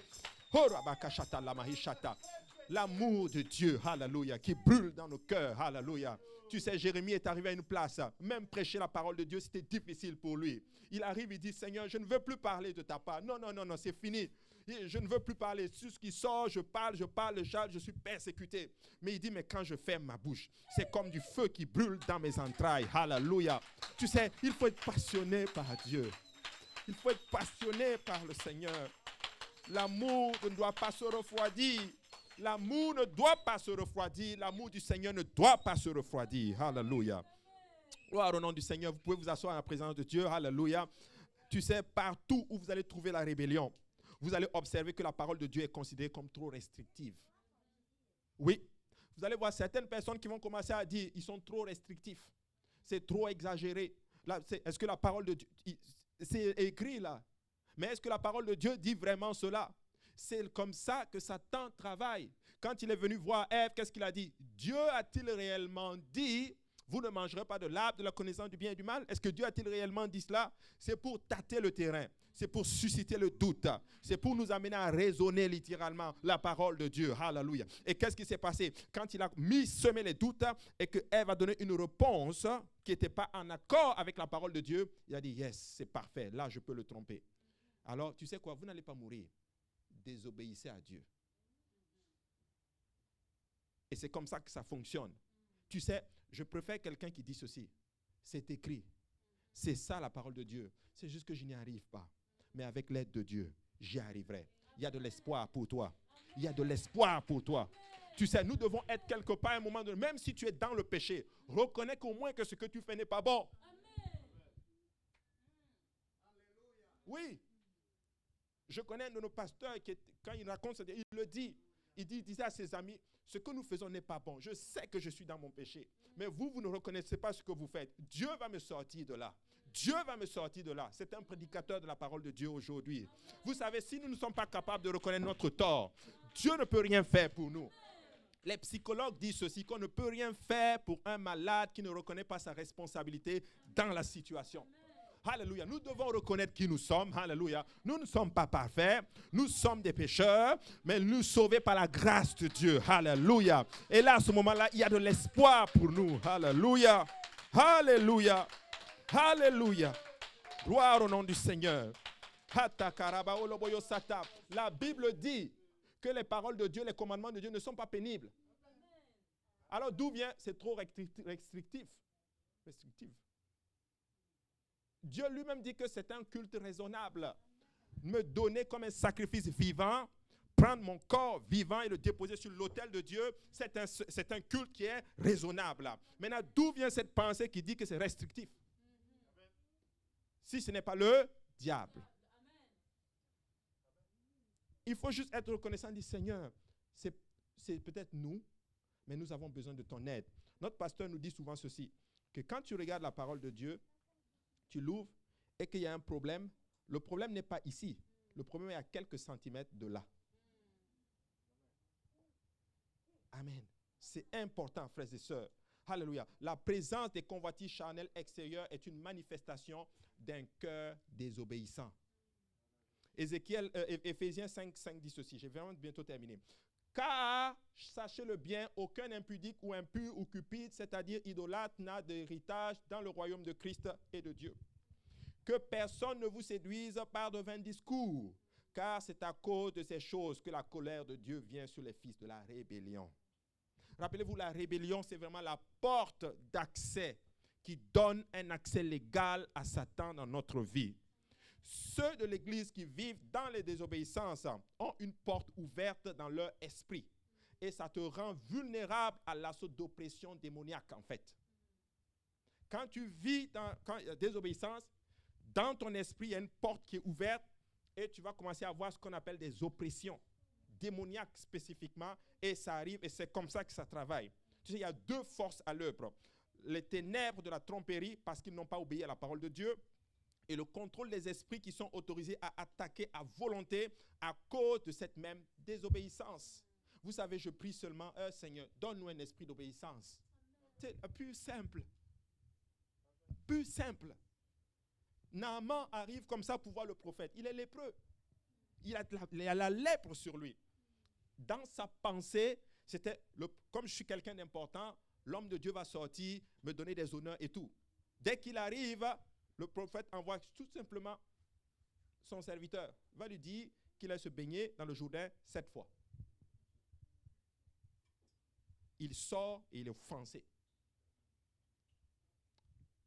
Speaker 2: L'amour de Dieu, hallelujah, qui brûle dans nos cœurs, hallelujah. Tu sais, Jérémie est arrivé à une place, même prêcher la parole de Dieu, c'était difficile pour lui. Il arrive, il dit, Seigneur, je ne veux plus parler de ta part. Non, c'est fini. Je ne veux plus parler. Tout ce qui sort, je parle, je suis persécuté. Mais il dit, mais quand je ferme ma bouche, c'est comme du feu qui brûle dans mes entrailles. Hallelujah. Tu sais, il faut être passionné par Dieu. Il faut être passionné par le Seigneur. L'amour ne doit pas se refroidir. L'amour ne doit pas se refroidir. L'amour du Seigneur ne doit pas se refroidir. Hallelujah. Gloire au nom du Seigneur. Vous pouvez vous asseoir en la présence de Dieu. Hallelujah. Tu sais, partout où vous allez trouver la rébellion, vous allez observer que la parole de Dieu est considérée comme trop restrictive. Oui. Vous allez voir certaines personnes qui vont commencer à dire ils sont trop restrictifs. C'est trop exagéré. Là, est-ce que la parole de Dieu, c'est écrit là, mais est-ce que la parole de Dieu dit vraiment cela? C'est comme ça que Satan travaille. Quand il est venu voir Ève, qu'est-ce qu'il a dit? Dieu a-t-il réellement dit, vous ne mangerez pas de l'arbre de la connaissance du bien et du mal? Est-ce que Dieu a-t-il réellement dit cela? C'est pour tâter le terrain. C'est pour susciter le doute. C'est pour nous amener à raisonner littéralement la parole de Dieu. Alléluia. Et qu'est-ce qui s'est passé? Quand il a semé les doutes et que Ève a donné une réponse qui n'était pas en accord avec la parole de Dieu, il a dit, yes, c'est parfait. Là, je peux le tromper. Alors, tu sais quoi? Vous n'allez pas mourir. Désobéissez à Dieu. Et c'est comme ça que ça fonctionne. Tu sais, je préfère quelqu'un qui dit ceci. C'est écrit. C'est ça la parole de Dieu. C'est juste que je n'y arrive pas. Mais avec l'aide de Dieu, j'y arriverai. Il y a de l'espoir pour toi. Il y a de l'espoir pour toi. Tu sais, nous devons être quelque part à un moment donné, même si tu es dans le péché, reconnais qu'au moins que ce que tu fais n'est pas bon. Oui. Je connais un de nos pasteurs qui, quand il raconte ça, il le dit. Il disait à ses amis, ce que nous faisons n'est pas bon. Je sais que je suis dans mon péché. Mais vous ne reconnaissez pas ce que vous faites. Dieu va me sortir de là. Dieu va me sortir de là. C'est un prédicateur de la parole de Dieu aujourd'hui. Vous savez, si nous ne sommes pas capables de reconnaître notre tort, Dieu ne peut rien faire pour nous. Les psychologues disent ceci, qu'on ne peut rien faire pour un malade qui ne reconnaît pas sa responsabilité dans la situation. Alléluia. Nous devons reconnaître qui nous sommes. Alléluia. Nous ne sommes pas parfaits. Nous sommes des pécheurs, mais nous sauvés par la grâce de Dieu. Alléluia. Et là, à ce moment-là, il y a de l'espoir pour nous. Alléluia. Alléluia. Alléluia. Gloire au nom du Seigneur. La Bible dit que les paroles de Dieu, les commandements de Dieu ne sont pas pénibles. Alors d'où vient? C'est trop restrictif. Dieu lui-même dit que c'est un culte raisonnable. Me donner comme un sacrifice vivant, prendre mon corps vivant et le déposer sur l'autel de Dieu, c'est un culte qui est raisonnable. Maintenant, d'où vient cette pensée qui dit que c'est restrictif? Si ce n'est pas le diable. Il faut juste être reconnaissant du Seigneur. C'est peut-être nous, mais nous avons besoin de ton aide. Notre pasteur nous dit souvent ceci, que quand tu regardes la parole de Dieu, tu l'ouvres et qu'il y a un problème, le problème n'est pas ici. Le problème est à quelques centimètres de là. Amen. C'est important, frères et sœurs. Alléluia. La présence des convoitises charnelles extérieures est une manifestation d'un cœur désobéissant. Éphésiens 5 dit ceci. Je vais bientôt terminer. Car, sachez-le bien, aucun impudique ou impur ou cupide, c'est-à-dire idolâtre, n'a d'héritage dans le royaume de Christ et de Dieu. Que personne ne vous séduise par de vains discours, car c'est à cause de ces choses que la colère de Dieu vient sur les fils de la rébellion. Rappelez-vous, la rébellion, c'est vraiment la porte d'accès qui donne un accès légal à Satan dans notre vie. Ceux de l'Église qui vivent dans les désobéissances ont une porte ouverte dans leur esprit. Et ça te rend vulnérable à l'assaut d'oppression démoniaque, en fait. Quand tu vis quand il y a désobéissance, dans ton esprit, il y a une porte qui est ouverte et tu vas commencer à voir ce qu'on appelle des oppressions démoniaques spécifiquement. Et ça arrive et c'est comme ça que ça travaille. Tu sais, il y a deux forces à l'œuvre. Les ténèbres de la tromperie parce qu'ils n'ont pas obéi à la parole de Dieu. Et le contrôle des esprits qui sont autorisés à attaquer à volonté à cause de cette même désobéissance. Vous savez, je prie seulement, Seigneur, donne-nous un esprit d'obéissance. C'est plus simple. Plus simple. Naaman arrive comme ça pour voir le prophète. Il est lépreux. Il a la lèpre sur lui. dans sa pensée, c'était, comme je suis quelqu'un d'important, l'homme de Dieu va sortir, me donner des honneurs et tout. Dès qu'il arrive, le prophète envoie tout simplement son serviteur, va lui dire qu'il aille se baigner dans le Jourdain 7 fois. Il sort et il est offensé.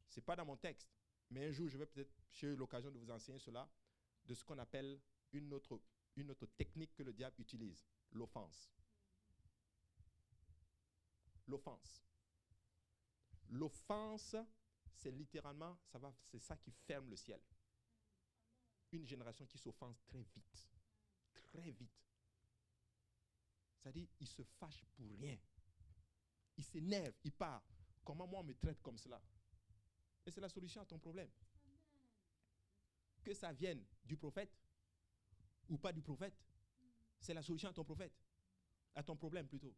Speaker 2: Ce n'est pas dans mon texte, mais un jour, je vais peut-être, j'ai eu l'occasion de vous enseigner cela, de ce qu'on appelle une autre technique que le diable utilise, l'offense. L'offense. L'offense, c'est littéralement, c'est ça qui ferme le ciel. Une génération qui s'offense très vite. Très vite. C'est-à-dire, il se fâche pour rien. Il s'énerve, il part. Comment moi on me traite comme cela? Et c'est la solution à ton problème. Que ça vienne du prophète ou pas du prophète, c'est la solution à ton prophète. À ton problème plutôt.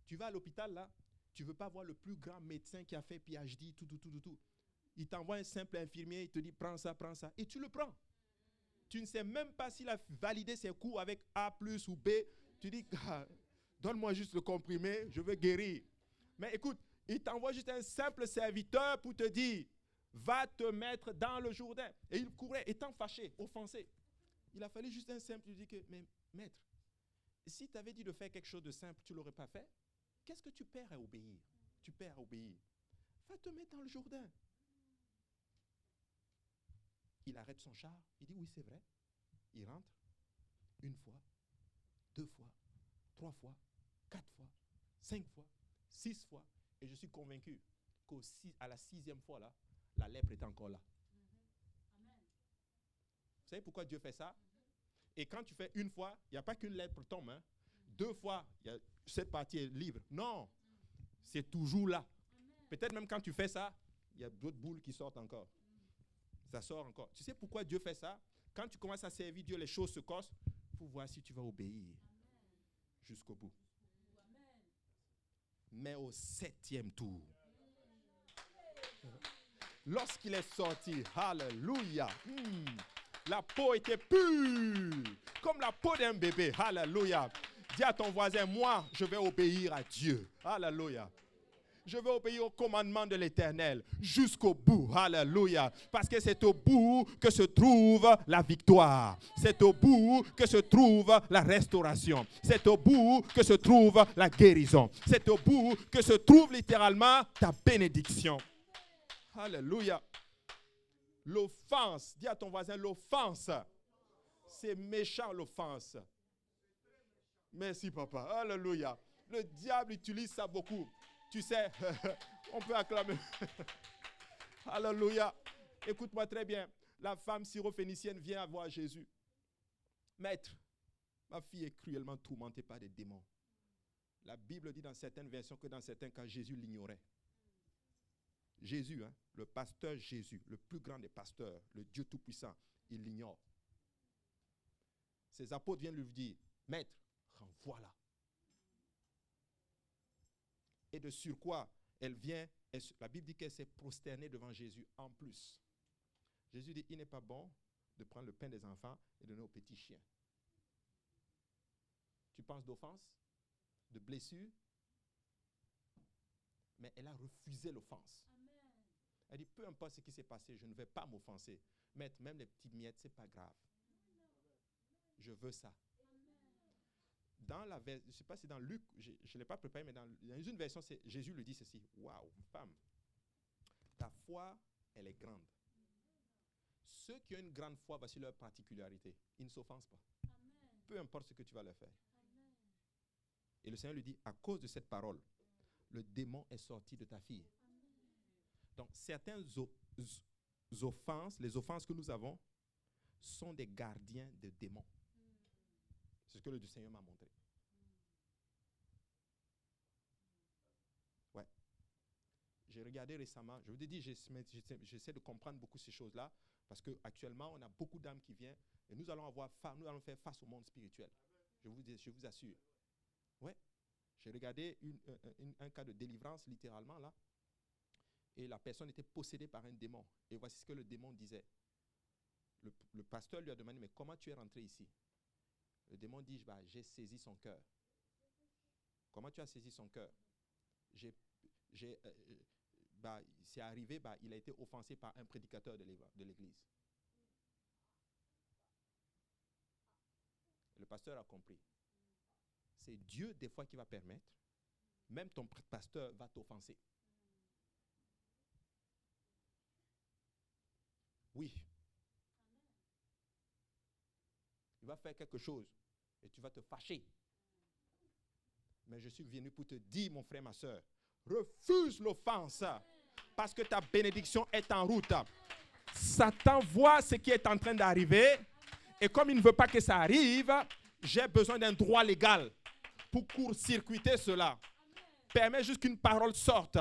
Speaker 2: Tu vas à l'hôpital là, tu ne veux pas voir le plus grand médecin qui a fait PhD, tout. Il t'envoie un simple infirmier, il te dit prends ça, et tu le prends. Tu ne sais même pas s'il a validé ses cours avec A+ ou B. Tu dis, donne-moi juste le comprimé, je veux guérir. Mais écoute, il t'envoie juste un simple serviteur pour te dire, va te mettre dans le Jourdain. Et il courait, étant fâché, offensé. Il a fallu juste un simple, il dit que, mais maître, si tu avais dit de faire quelque chose de simple, tu ne l'aurais pas fait. Qu'est-ce que tu perds à obéir? Tu perds à obéir. Va te mettre dans le Jourdain. Il arrête son char, il dit oui c'est vrai. Il rentre 1 fois, 2 fois, 3 fois, 4 fois, 5 fois, 6 fois. Et je suis convaincu qu'à la 6e fois là, la lèpre est encore là. Vous savez pourquoi Dieu fait ça? Et quand tu fais 1 fois, il n'y a pas qu'une lèpre tombe. 2 fois, cette partie est libre. Non, c'est toujours là. Peut-être même quand tu fais ça, il y a d'autres boules qui sortent encore. Ça sort encore. Tu sais pourquoi Dieu fait ça? Quand tu commences à servir Dieu, les choses se cassent pour voir si tu vas obéir jusqu'au bout. Mais au 7e tour, lorsqu'il est sorti, alléluia, la peau était pure, comme la peau d'un bébé, alléluia. Dis à ton voisin, moi, je vais obéir à Dieu, alléluia. Je vais obéir au commandement de l'Éternel jusqu'au bout. Alléluia. Parce que c'est au bout que se trouve la victoire. C'est au bout que se trouve la restauration. C'est au bout que se trouve la guérison. C'est au bout que se trouve littéralement ta bénédiction. Alléluia. L'offense, dis à ton voisin, l'offense. C'est méchant l'offense. Merci papa. Alléluia. Le diable utilise ça beaucoup. Tu sais, on peut acclamer. Alléluia. Écoute-moi très bien. La femme syrophénicienne vient voir Jésus. Maître, ma fille est cruellement tourmentée par des démons. La Bible dit dans certaines versions que dans certains cas, Jésus l'ignorait. Jésus, le pasteur Jésus, le plus grand des pasteurs, le Dieu Tout-Puissant, il l'ignore. Ses apôtres viennent lui dire, Maître, renvoie-la. Et de surcroît, elle vient, la Bible dit qu'elle s'est prosternée devant Jésus en plus. Jésus dit, il n'est pas bon de prendre le pain des enfants et de donner aux petits chiens. Tu penses d'offense, de blessure, mais elle a refusé l'offense. Elle dit, peu importe ce qui s'est passé, je ne vais pas m'offenser. Maître, même les petites miettes, ce n'est pas grave. Je veux ça. Dans la version, je ne sais pas si dans Luc, je ne l'ai pas préparé, mais dans une version, Jésus lui dit ceci. Waouh, femme, ta foi, elle est grande. Ceux qui ont une grande foi, voici leur particularité. Ils ne s'offensent pas. Amen. Peu importe ce que tu vas leur faire. Amen. Et le Seigneur lui dit, à cause de cette parole, le démon est sorti de ta fille. Amen. Donc, certaines offenses, les offenses que nous avons, sont des gardiens de démons. C'est ce que le Seigneur m'a montré. Ouais. J'ai regardé récemment, je vous ai dit, j'essaie de comprendre beaucoup ces choses-là, parce qu'actuellement, on a beaucoup d'âmes qui viennent, et nous allons faire face au monde spirituel. Je vous assure. Ouais. J'ai regardé un cas de délivrance, littéralement, là, et la personne était possédée par un démon. Et voici ce que le démon disait. Le pasteur lui a demandé, mais comment tu es rentré ici? Le démon dit, bah, j'ai saisi son cœur. Comment tu as saisi son cœur? C'est arrivé, il a été offensé par un prédicateur de l'église. Le pasteur a compris. C'est Dieu des fois qui va permettre. Même ton pasteur va t'offenser. Oui. Il va faire quelque chose et tu vas te fâcher. Mais je suis venu pour te dire, mon frère, ma soeur, refuse l'offense parce que ta bénédiction est en route. Satan voit ce qui est en train d'arriver et comme il ne veut pas que ça arrive, j'ai besoin d'un droit légal pour court-circuiter cela. Permets juste qu'une parole sorte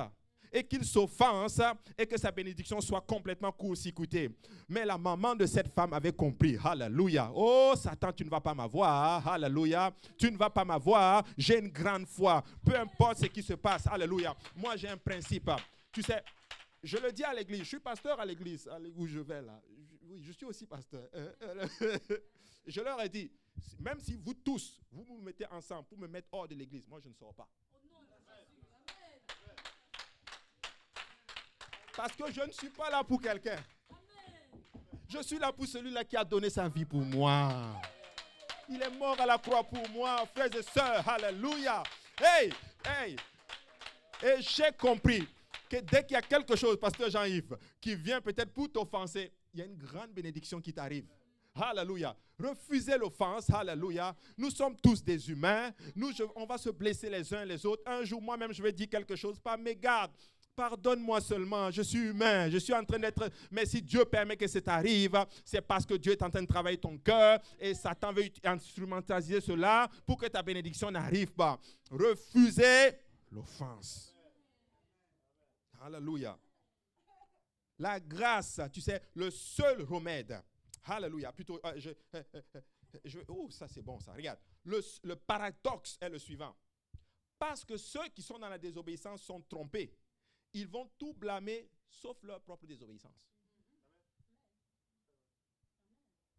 Speaker 2: et qu'il s'offense et que sa bénédiction soit complètement court-circuitée. Mais la maman de cette femme avait compris. Alléluia. Oh, Satan, tu ne vas pas m'avoir. Alléluia. Tu ne vas pas m'avoir. J'ai une grande foi. Peu importe ce qui se passe. Alléluia. Moi, j'ai un principe. Tu sais, je le dis à l'église. Je suis pasteur à l'église où je vais là. Oui, je suis aussi pasteur. Je leur ai dit, même si vous tous, vous vous mettez ensemble pour me mettre hors de l'église, moi, je ne sors pas. Parce que je ne suis pas là pour quelqu'un. Je suis là pour celui-là qui a donné sa vie pour moi. Il est mort à la croix pour moi, frères et sœurs. Alléluia. Hey, hey. Et j'ai compris que dès qu'il y a quelque chose, pasteur Jean-Yves, qui vient peut-être pour t'offenser, il y a une grande bénédiction qui t'arrive. Alléluia. Refusez l'offense. Alléluia. Nous sommes tous des humains. On va se blesser les uns les autres. Un jour, moi-même, je vais dire quelque chose. Pas, mais garde. Pardonne-moi seulement, je suis humain, je suis en train d'être... Mais si Dieu permet que ça t'arrive, c'est parce que Dieu est en train de travailler ton cœur et Satan veut instrumentaliser cela pour que ta bénédiction n'arrive pas. Refusez l'offense. Alléluia. La grâce, tu sais, le seul remède. Alléluia. Plutôt, ça c'est bon ça. Regarde, le paradoxe est le suivant. Parce que ceux qui sont dans la désobéissance sont trompés. Ils vont tout blâmer sauf leur propre désobéissance.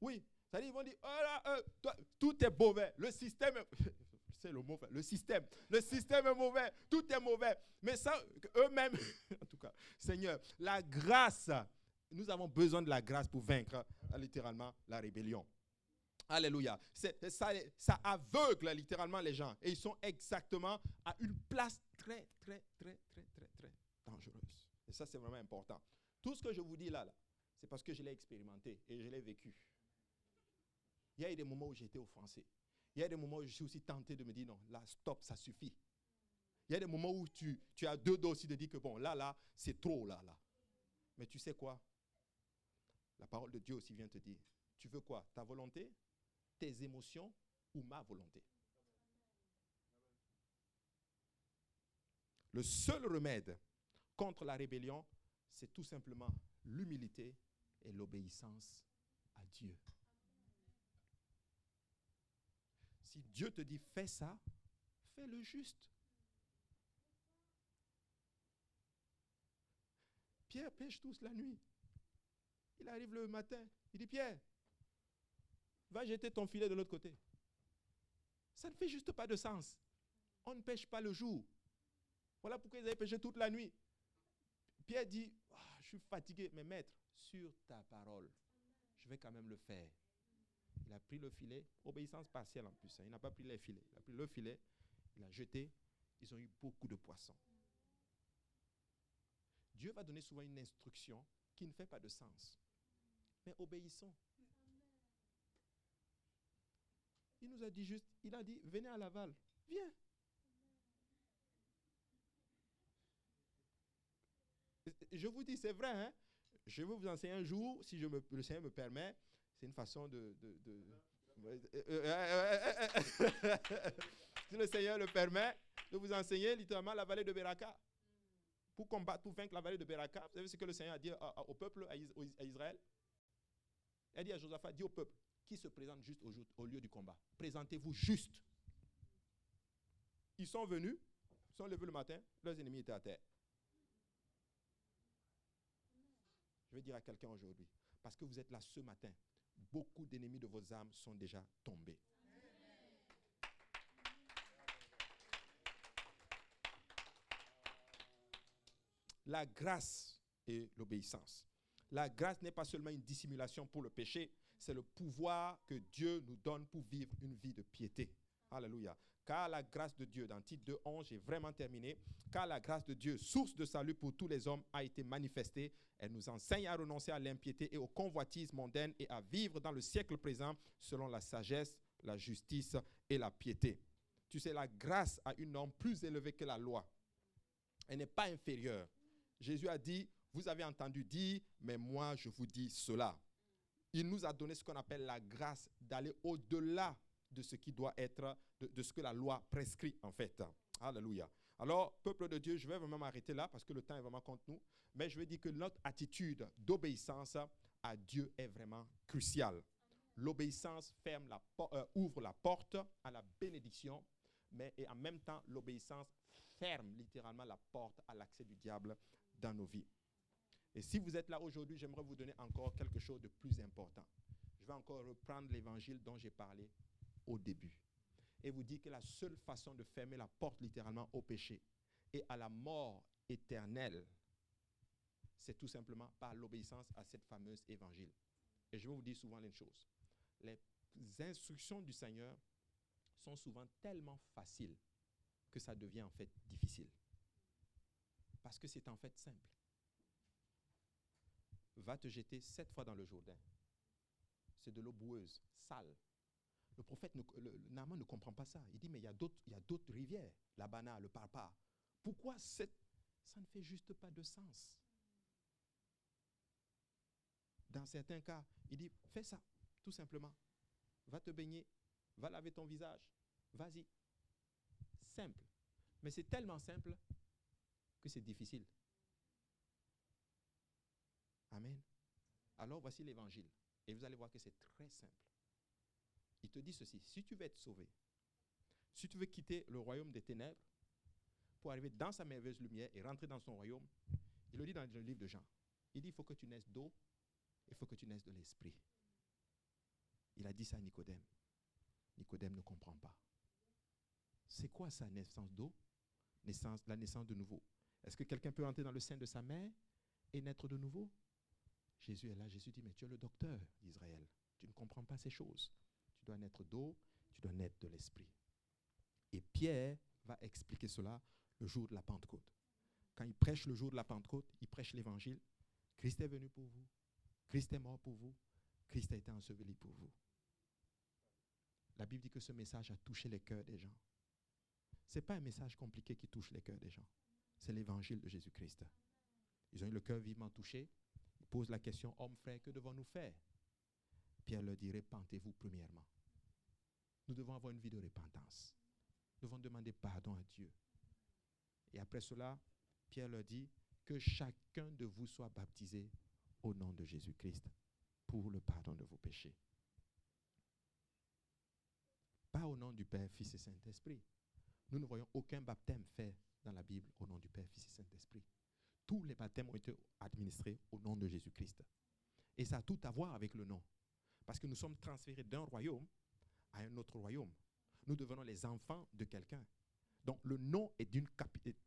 Speaker 2: Oui, c'est-à-dire ils vont dire, oh là, tout est mauvais, le système est... C'est le mot, le système est mauvais, tout est mauvais. Mais ça, eux-mêmes, en tout cas, Seigneur, la grâce, nous avons besoin de la grâce pour vaincre littéralement la rébellion. Alléluia. Ça aveugle littéralement les gens. Et ils sont exactement à une place très dangereuse. Et ça, c'est vraiment important. Tout ce que je vous dis là, c'est parce que je l'ai expérimenté et je l'ai vécu. Il y a eu des moments où j'ai été offensé. Il y a des moments où je suis aussi tenté de me dire non, là, stop, ça suffit. Il y a des moments où tu as deux dos aussi de dire que bon, là, c'est trop, là. Mais tu sais quoi? La parole de Dieu aussi vient te dire, tu veux quoi? Ta volonté, tes émotions ou ma volonté? Le seul remède contre la rébellion, c'est tout simplement l'humilité et l'obéissance à Dieu. Si Dieu te dit fais ça, fais le juste. Pierre pêche tous la nuit. Il arrive le matin. Il dit Pierre, va jeter ton filet de l'autre côté. Ça ne fait juste pas de sens. On ne pêche pas le jour. Voilà pourquoi ils avaient pêché toute la nuit. Pierre dit, je suis fatigué, mais maître, sur ta parole, je vais quand même le faire. Il a pris le filet, obéissance partielle en plus. Il n'a pas pris les filets. Il a pris le filet, il a jeté. Ils ont eu beaucoup de poissons. Dieu va donner souvent une instruction qui ne fait pas de sens. Mais obéissons. Il nous a dit juste, il a dit, venez à Laval. Viens. Je vous dis, c'est vrai, hein? Je vais vous enseigner un jour, si le Seigneur me permet. C'est une façon si le Seigneur le permet, de vous enseigner littéralement la vallée de Beraka. Pour combattre, pour vaincre la vallée de Beraka, vous savez ce que le Seigneur a dit au peuple, à Israël? Il a dit à Josaphat, dis au peuple, qui se présente juste au lieu du combat? Présentez-vous juste. Ils sont venus, ils sont levés le matin, leurs ennemis étaient à terre. Je vais dire à quelqu'un aujourd'hui, parce que vous êtes là ce matin, beaucoup d'ennemis de vos âmes sont déjà tombés. la grâce et l'obéissance. La grâce n'est pas seulement une dissimulation pour le péché, c'est le pouvoir que Dieu nous donne pour vivre une vie de piété. Alléluia. Car la grâce de Dieu, dans Tite 2:11, j'ai vraiment terminé. Car la grâce de Dieu, source de salut pour tous les hommes, a été manifestée. Elle nous enseigne à renoncer à l'impiété et aux convoitises mondaines et à vivre dans le siècle présent selon la sagesse, la justice et la piété. Tu sais, la grâce a une norme plus élevée que la loi. Elle n'est pas inférieure. Jésus a dit, vous avez entendu dire, mais moi je vous dis cela. Il nous a donné ce qu'on appelle la grâce d'aller au-delà de ce qui doit être, de ce que la loi prescrit en fait. Alléluia. Alors, peuple de Dieu, je vais vraiment m'arrêter là parce que le temps est vraiment contre nous. Mais je vais dire que notre attitude d'obéissance à Dieu est vraiment cruciale. L'obéissance ouvre la porte à la bénédiction, mais et en même temps, l'obéissance ferme littéralement la porte à l'accès du diable dans nos vies. Et si vous êtes là aujourd'hui, j'aimerais vous donner encore quelque chose de plus important. Je vais encore reprendre l'évangile dont j'ai parlé au début. Et vous dire que la seule façon de fermer la porte littéralement au péché et à la mort éternelle, c'est tout simplement par l'obéissance à cette fameuse évangile. Et je vais vous dire souvent une chose. Les instructions du Seigneur sont souvent tellement faciles que ça devient en fait difficile. Parce que c'est en fait simple. Va te jeter 7 fois dans le Jourdain. C'est de l'eau boueuse, sale. Le prophète, Naaman ne comprend pas ça. Il dit, mais il y a d'autres rivières, la Bana, le Parpa. Pourquoi ça ne fait juste pas de sens? Dans certains cas, il dit, fais ça, tout simplement. Va te baigner, va laver ton visage, vas-y. Simple. Mais c'est tellement simple que c'est difficile. Amen. Alors voici l'évangile. Et vous allez voir que c'est très simple. Il te dit ceci, si tu veux être sauvé, si tu veux quitter le royaume des ténèbres pour arriver dans sa merveilleuse lumière et rentrer dans son royaume, il le dit dans le livre de Jean. Il dit, il faut que tu naisses d'eau, il faut que tu naisses de l'esprit. Il a dit ça à Nicodème. Nicodème ne comprend pas. C'est quoi sa naissance d'eau? La naissance de nouveau. Est-ce que quelqu'un peut entrer dans le sein de sa mère et naître de nouveau? Jésus est là. Jésus dit, mais tu es le docteur d'Israël. Tu ne comprends pas ces choses. Tu dois naître d'eau, tu dois naître de l'esprit. Et Pierre va expliquer cela le jour de la Pentecôte. Quand il prêche le jour de la Pentecôte, il prêche l'évangile. Christ est venu pour vous. Christ est mort pour vous. Christ a été enseveli pour vous. La Bible dit que ce message a touché les cœurs des gens. Ce n'est pas un message compliqué qui touche les cœurs des gens. C'est l'évangile de Jésus-Christ. Ils ont eu le cœur vivement touché. Ils posent la question, homme frère, que devons-nous faire? Pierre leur dit, repentez-vous premièrement. Nous devons avoir une vie de repentance. Nous devons demander pardon à Dieu. Et après cela, Pierre leur dit, que chacun de vous soit baptisé au nom de Jésus-Christ pour le pardon de vos péchés. Pas au nom du Père, Fils et Saint-Esprit. Nous ne voyons aucun baptême fait dans la Bible au nom du Père, Fils et Saint-Esprit. Tous les baptêmes ont été administrés au nom de Jésus-Christ. Et ça a tout à voir avec le nom. Parce que nous sommes transférés d'un royaume à un autre royaume. Nous devenons les enfants de quelqu'un. Donc le nom est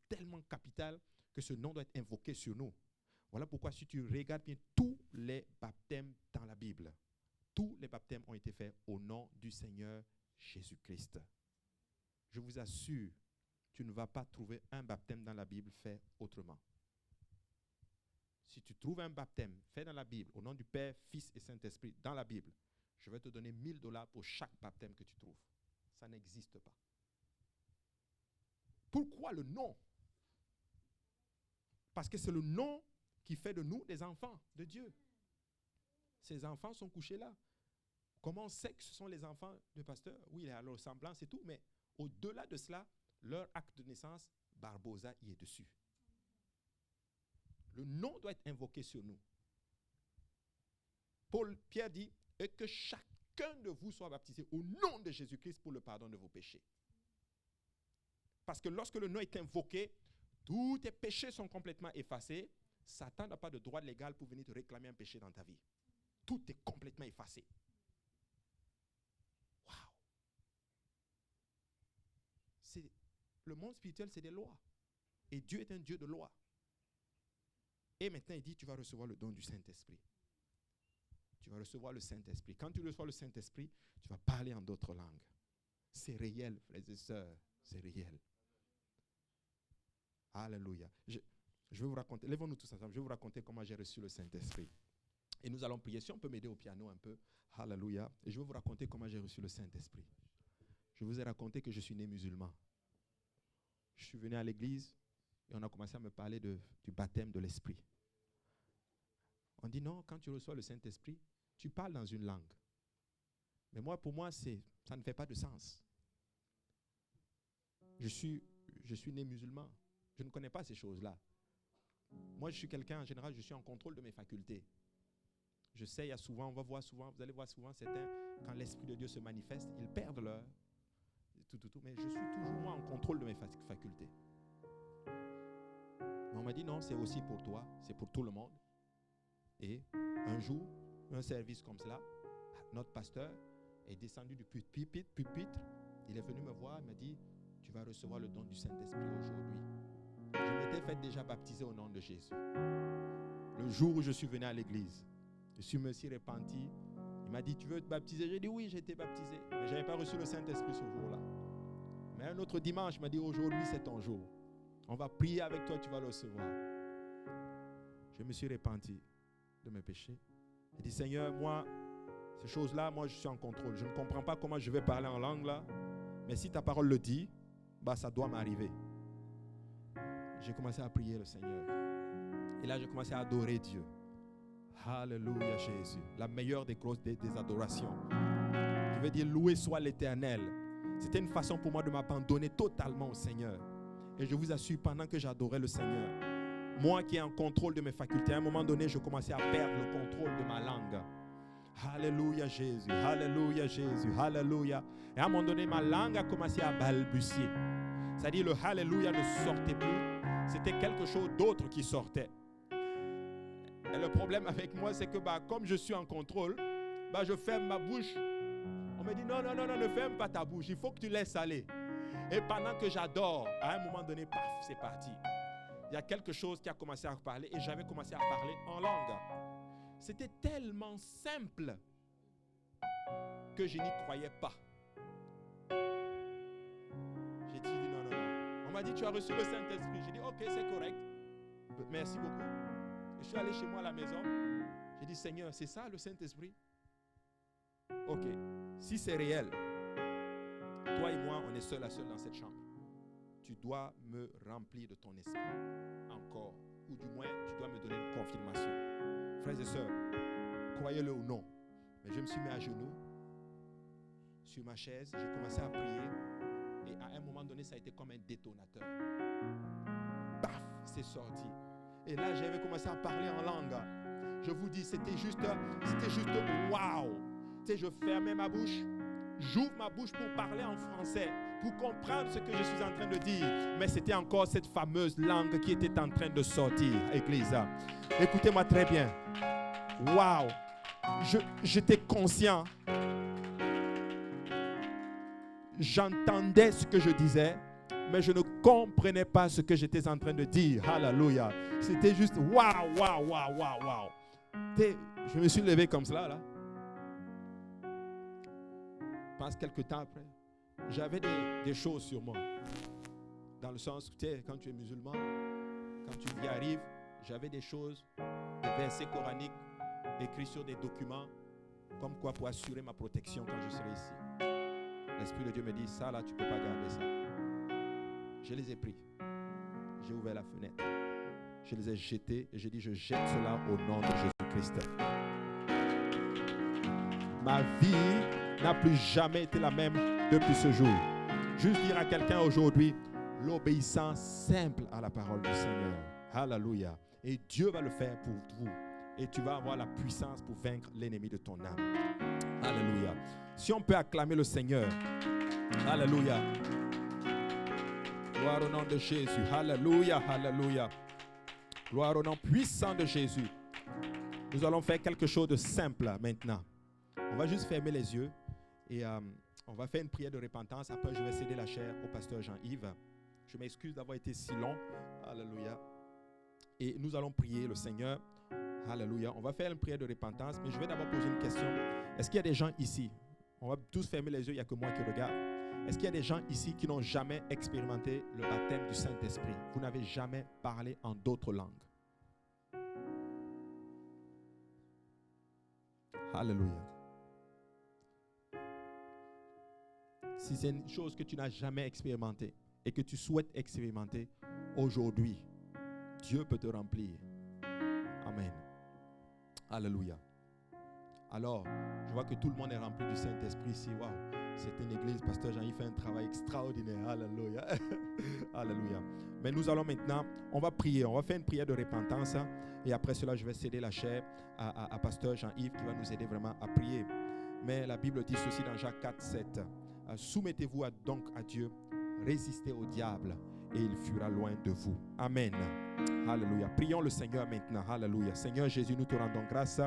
Speaker 2: tellement capital que ce nom doit être invoqué sur nous. Voilà pourquoi si tu regardes bien tous les baptêmes dans la Bible, tous les baptêmes ont été faits au nom du Seigneur Jésus-Christ. Je vous assure, tu ne vas pas trouver un baptême dans la Bible fait autrement. Si tu trouves un baptême fait dans la Bible, au nom du Père, Fils et Saint-Esprit, dans la Bible, je vais te donner $1000 pour chaque baptême que tu trouves. Ça n'existe pas. Pourquoi le nom? Parce que c'est le nom qui fait de nous des enfants de Dieu. Ces enfants sont couchés là. Comment on sait que ce sont les enfants de pasteur? Oui, il a leur semblance et tout, mais au-delà de cela, leur acte de naissance, Barbosa y est dessus. Le nom doit être invoqué sur nous. Pierre dit, et que chacun de vous soit baptisé au nom de Jésus-Christ pour le pardon de vos péchés. Parce que lorsque le nom est invoqué, tous tes péchés sont complètement effacés. Satan n'a pas de droit légal pour venir te réclamer un péché dans ta vie. Tout est complètement effacé. Waouh! Le monde spirituel, c'est des lois. Et Dieu est un Dieu de loi. Et maintenant, il dit, tu vas recevoir le don du Saint-Esprit. Tu vas recevoir le Saint-Esprit. Quand tu reçois le Saint-Esprit, tu vas parler en d'autres langues. C'est réel, frères et sœurs. C'est réel. Alléluia. Je vais vous raconter, lèvons-nous tous ensemble, je vais vous raconter comment j'ai reçu le Saint-Esprit. Et nous allons prier. Si on peut m'aider au piano un peu. Alléluia. Et je vais vous raconter comment j'ai reçu le Saint-Esprit. Je vous ai raconté que je suis né musulman. Je suis venu à l'église et on a commencé à me parler du baptême de l'Esprit. On dit non, quand tu reçois le Saint-Esprit, tu parles dans une langue. Mais moi, pour moi, ça ne fait pas de sens. Je suis né musulman. Je ne connais pas ces choses-là. Moi, je suis quelqu'un, en général, je suis en contrôle de mes facultés. Je sais, il y a souvent, vous allez voir souvent certains, quand l'Esprit de Dieu se manifeste, ils perdent leur... mais je suis toujours, moi, en contrôle de mes facultés. Mais on m'a dit, non, c'est aussi pour toi, c'est pour tout le monde. Et un jour, un service comme cela, notre pasteur est descendu du pupitre, il est venu me voir, il m'a dit, tu vas recevoir le don du Saint-Esprit aujourd'hui. Je m'étais fait déjà baptiser au nom de Jésus. Le jour où je suis venu à l'église, je me suis repenti. Il m'a dit, tu veux te baptiser? J'ai dit oui, j'ai été baptisé. Mais je n'avais pas reçu le Saint-Esprit ce jour-là. Mais un autre dimanche, il m'a dit, aujourd'hui c'est ton jour. On va prier avec toi, tu vas le recevoir. Je me suis repenti de mes péchés. J'ai dit, Seigneur, moi, ces choses-là, moi je suis en contrôle. Je ne comprends pas comment je vais parler en langue là. Mais si ta parole le dit, ça doit m'arriver. J'ai commencé à prier le Seigneur. Et là, j'ai commencé à adorer Dieu. Alléluia Jésus. La meilleure des adorations. Je veux dire, loué soit l'Éternel. C'était une façon pour moi de m'abandonner totalement au Seigneur. Et je vous assure, pendant que j'adorais le Seigneur, moi qui ai en contrôle de mes facultés, à un moment donné, je commençais à perdre le contrôle de ma langue. Alléluia Jésus. Alléluia Jésus. Alléluia. Et à un moment donné, ma langue a commencé à balbutier. C'est-à-dire, le Alléluia ne sortait plus. C'était quelque chose d'autre qui sortait. Et le problème avec moi, c'est que comme je suis en contrôle, je ferme ma bouche. On me dit non, ne ferme pas ta bouche. Il faut que tu laisses aller. Et pendant que j'adore, à un moment donné, paf, c'est parti. Il y a quelque chose qui a commencé à parler et j'avais commencé à parler en langue. C'était tellement simple que je n'y croyais pas. J'ai dit non. On m'a dit, tu as reçu le Saint-Esprit. J'ai dit, ok, c'est correct. Merci beaucoup. Je suis allé chez moi à la maison. J'ai dit, Seigneur, c'est ça le Saint-Esprit? Ok, si c'est réel, toi et moi, on est seul à seul dans cette chambre. Tu dois me remplir de ton esprit encore. Ou du moins, tu dois me donner une confirmation. Frères et sœurs, croyez-le ou non, mais je me suis mis à genoux sur ma chaise, j'ai commencé à prier. Et à un moment donné, ça a été comme un détonateur. Paf, c'est sorti. Et là, j'avais commencé à parler en langue. Je vous dis, c'était juste waouh. Tu sais, je fermais ma bouche, j'ouvre ma bouche pour parler en français, pour comprendre ce que je suis en train de dire. Mais c'était encore cette fameuse langue qui était en train de sortir, Église. Écoutez-moi très bien. Waouh. J'étais conscient. J'entendais ce que je disais, mais je ne comprenais pas ce que j'étais en train de dire. Alléluia. C'était juste waouh. Je me suis levé comme cela, là. Je pense quelques temps après, j'avais des choses sur moi. Dans le sens, tu sais, quand tu es musulman, quand tu y arrives, j'avais des choses, des versets coraniques écrits sur des documents, comme quoi pour assurer ma protection quand je serai ici. L'Esprit de Dieu me dit, ça là, tu ne peux pas garder ça. Je les ai pris. J'ai ouvert la fenêtre. Je les ai jetés et j'ai dit, je jette cela au nom de Jésus-Christ. Ma vie n'a plus jamais été la même depuis ce jour. Juste dire à quelqu'un aujourd'hui, l'obéissance simple à la parole du Seigneur. Alléluia. Et Dieu va le faire pour vous. Et tu vas avoir la puissance pour vaincre l'ennemi de ton âme. Alléluia. Si on peut acclamer le Seigneur. Alléluia. Gloire au nom de Jésus. Alléluia. Alléluia. Gloire au nom puissant de Jésus. Nous allons faire quelque chose de simple maintenant. On va juste fermer les yeux et on va faire une prière de repentance. Après, je vais céder la chair au pasteur Jean-Yves. Je m'excuse d'avoir été si long. Alléluia. Et nous allons prier le Seigneur. Alléluia. On va faire une prière de repentance, mais je vais d'abord poser une question. Est-ce qu'il y a des gens ici? On va tous fermer les yeux, il n'y a que moi qui regarde. Est-ce qu'il y a des gens ici qui n'ont jamais expérimenté le baptême du Saint-Esprit? Vous n'avez jamais parlé en d'autres langues. Alléluia. Si c'est une chose que tu n'as jamais expérimentée et que tu souhaites expérimenter aujourd'hui, Dieu peut te remplir. Amen. Alléluia. Alors, je vois que tout le monde est rempli du Saint-Esprit ici. Waouh, c'est une église. Pasteur Jean-Yves fait un travail extraordinaire. Alléluia. Alléluia. Mais nous allons maintenant, on va prier. On va faire une prière de repentance. Et après cela, je vais céder la chair à Pasteur Jean-Yves qui va nous aider vraiment à prier. Mais la Bible dit ceci dans Jacques 4, 7. Soumettez-vous donc à Dieu, résistez au diable et il fuira loin de vous. Amen. Alléluia. Prions le Seigneur maintenant. Alléluia. Seigneur Jésus, nous te rendons grâce.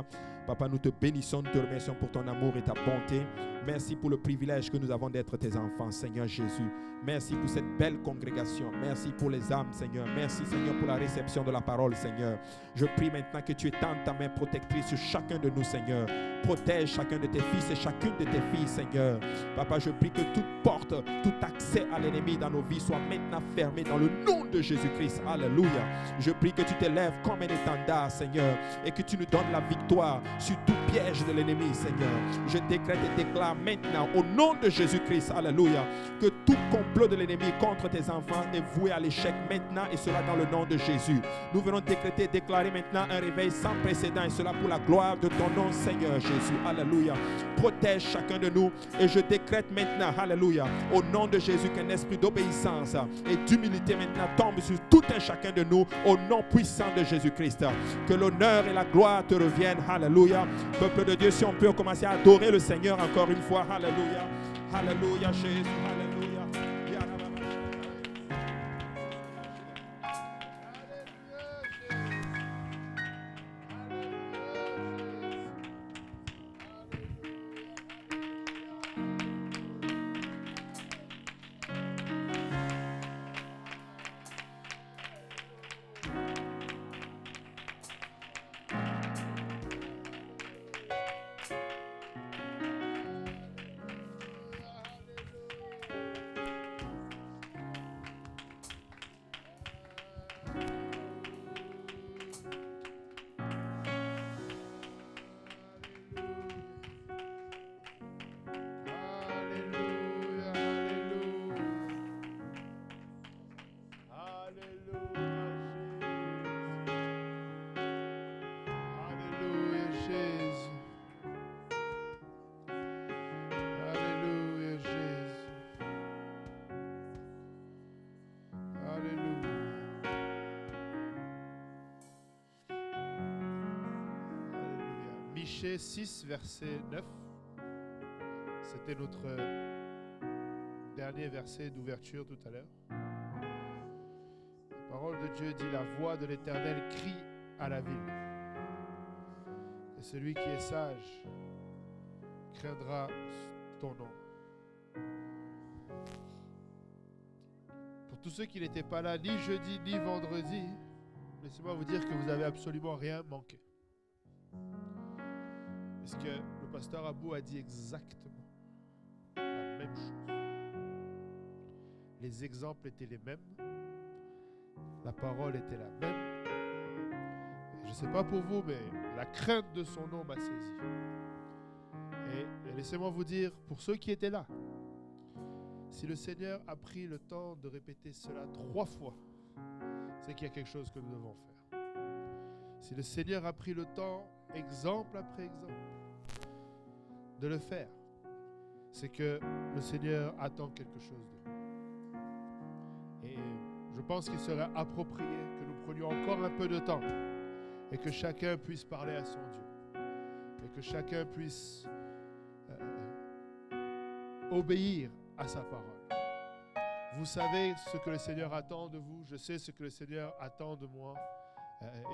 Speaker 2: Papa, nous te bénissons, nous te remercions pour ton amour et ta bonté. Merci pour le privilège que nous avons d'être tes enfants, Seigneur Jésus. Merci pour cette belle congrégation. Merci pour les âmes, Seigneur. Merci, Seigneur, pour la réception de la parole, Seigneur. Je prie maintenant que tu étendes ta main protectrice sur chacun de nous, Seigneur. Protège chacun de tes fils et chacune de tes filles, Seigneur. Papa, je prie que toute porte, tout accès à l'ennemi dans nos vies soit maintenant fermé dans le nom de Jésus-Christ. Alléluia. Je prie que tu t'élèves comme un étendard, Seigneur, et que tu nous donnes la victoire sur tout piège de l'ennemi, Seigneur. Je décrète et déclare maintenant au nom de Jésus-Christ, alléluia, que tout complot de l'ennemi contre tes enfants est voué à l'échec maintenant, et cela dans le nom de Jésus. Nous venons décréter et déclarer maintenant un réveil sans précédent, et cela pour la gloire de ton nom, Seigneur Jésus. Alléluia. Protège chacun de nous, et je décrète maintenant, alléluia, au nom de Jésus, qu'un esprit d'obéissance et d'humilité maintenant tombe sur tout un chacun de nous, au nom puissant de Jésus-Christ. Que l'honneur et la gloire te reviennent, alléluia. Peuple de Dieu, si on peut commencer à adorer le Seigneur encore une fois, alléluia. Alléluia Jésus, alléluia.
Speaker 1: Michée 6, verset 9. C'était notre dernier verset d'ouverture tout à l'heure. La parole de Dieu dit: la voix de l'Éternel crie à la ville. Et celui qui est sage craindra ton nom. Pour tous ceux qui n'étaient pas là ni jeudi ni vendredi, laissez-moi vous dire que vous n'avez absolument rien manqué. Parce que le pasteur Abou a dit exactement la même chose. Les exemples étaient les mêmes. La parole était la même. Et je ne sais pas pour vous, mais la crainte de son nom m'a saisi. Et laissez-moi vous dire, pour ceux qui étaient là, si le Seigneur a pris le temps de répéter cela 3 fois, c'est qu'il y a quelque chose que nous devons faire. Si le Seigneur a pris le temps, exemple après exemple, de le faire, c'est que le Seigneur attend quelque chose de nous. Et je pense qu'il serait approprié que nous prenions encore un peu de temps et que chacun puisse parler à son Dieu et que chacun puisse obéir à sa parole. Vous savez ce que le Seigneur attend de vous, je sais ce que le Seigneur attend de moi.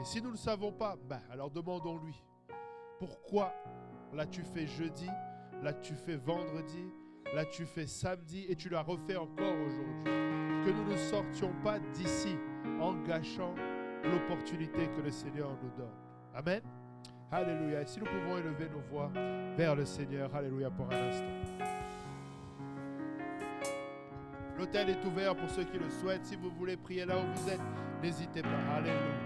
Speaker 1: Et si nous ne le savons pas, alors demandons-lui. Pourquoi l'as-tu fait jeudi, l'as-tu fait vendredi, l'as-tu fait samedi et tu l'as refait encore aujourd'hui? Que nous ne sortions pas d'ici en gâchant l'opportunité que le Seigneur nous donne. Amen. Alléluia. Et si nous pouvons élever nos voix vers le Seigneur, alléluia, pour un instant. L'autel est ouvert pour ceux qui le souhaitent. Si vous voulez prier là où vous êtes, n'hésitez pas. Alléluia.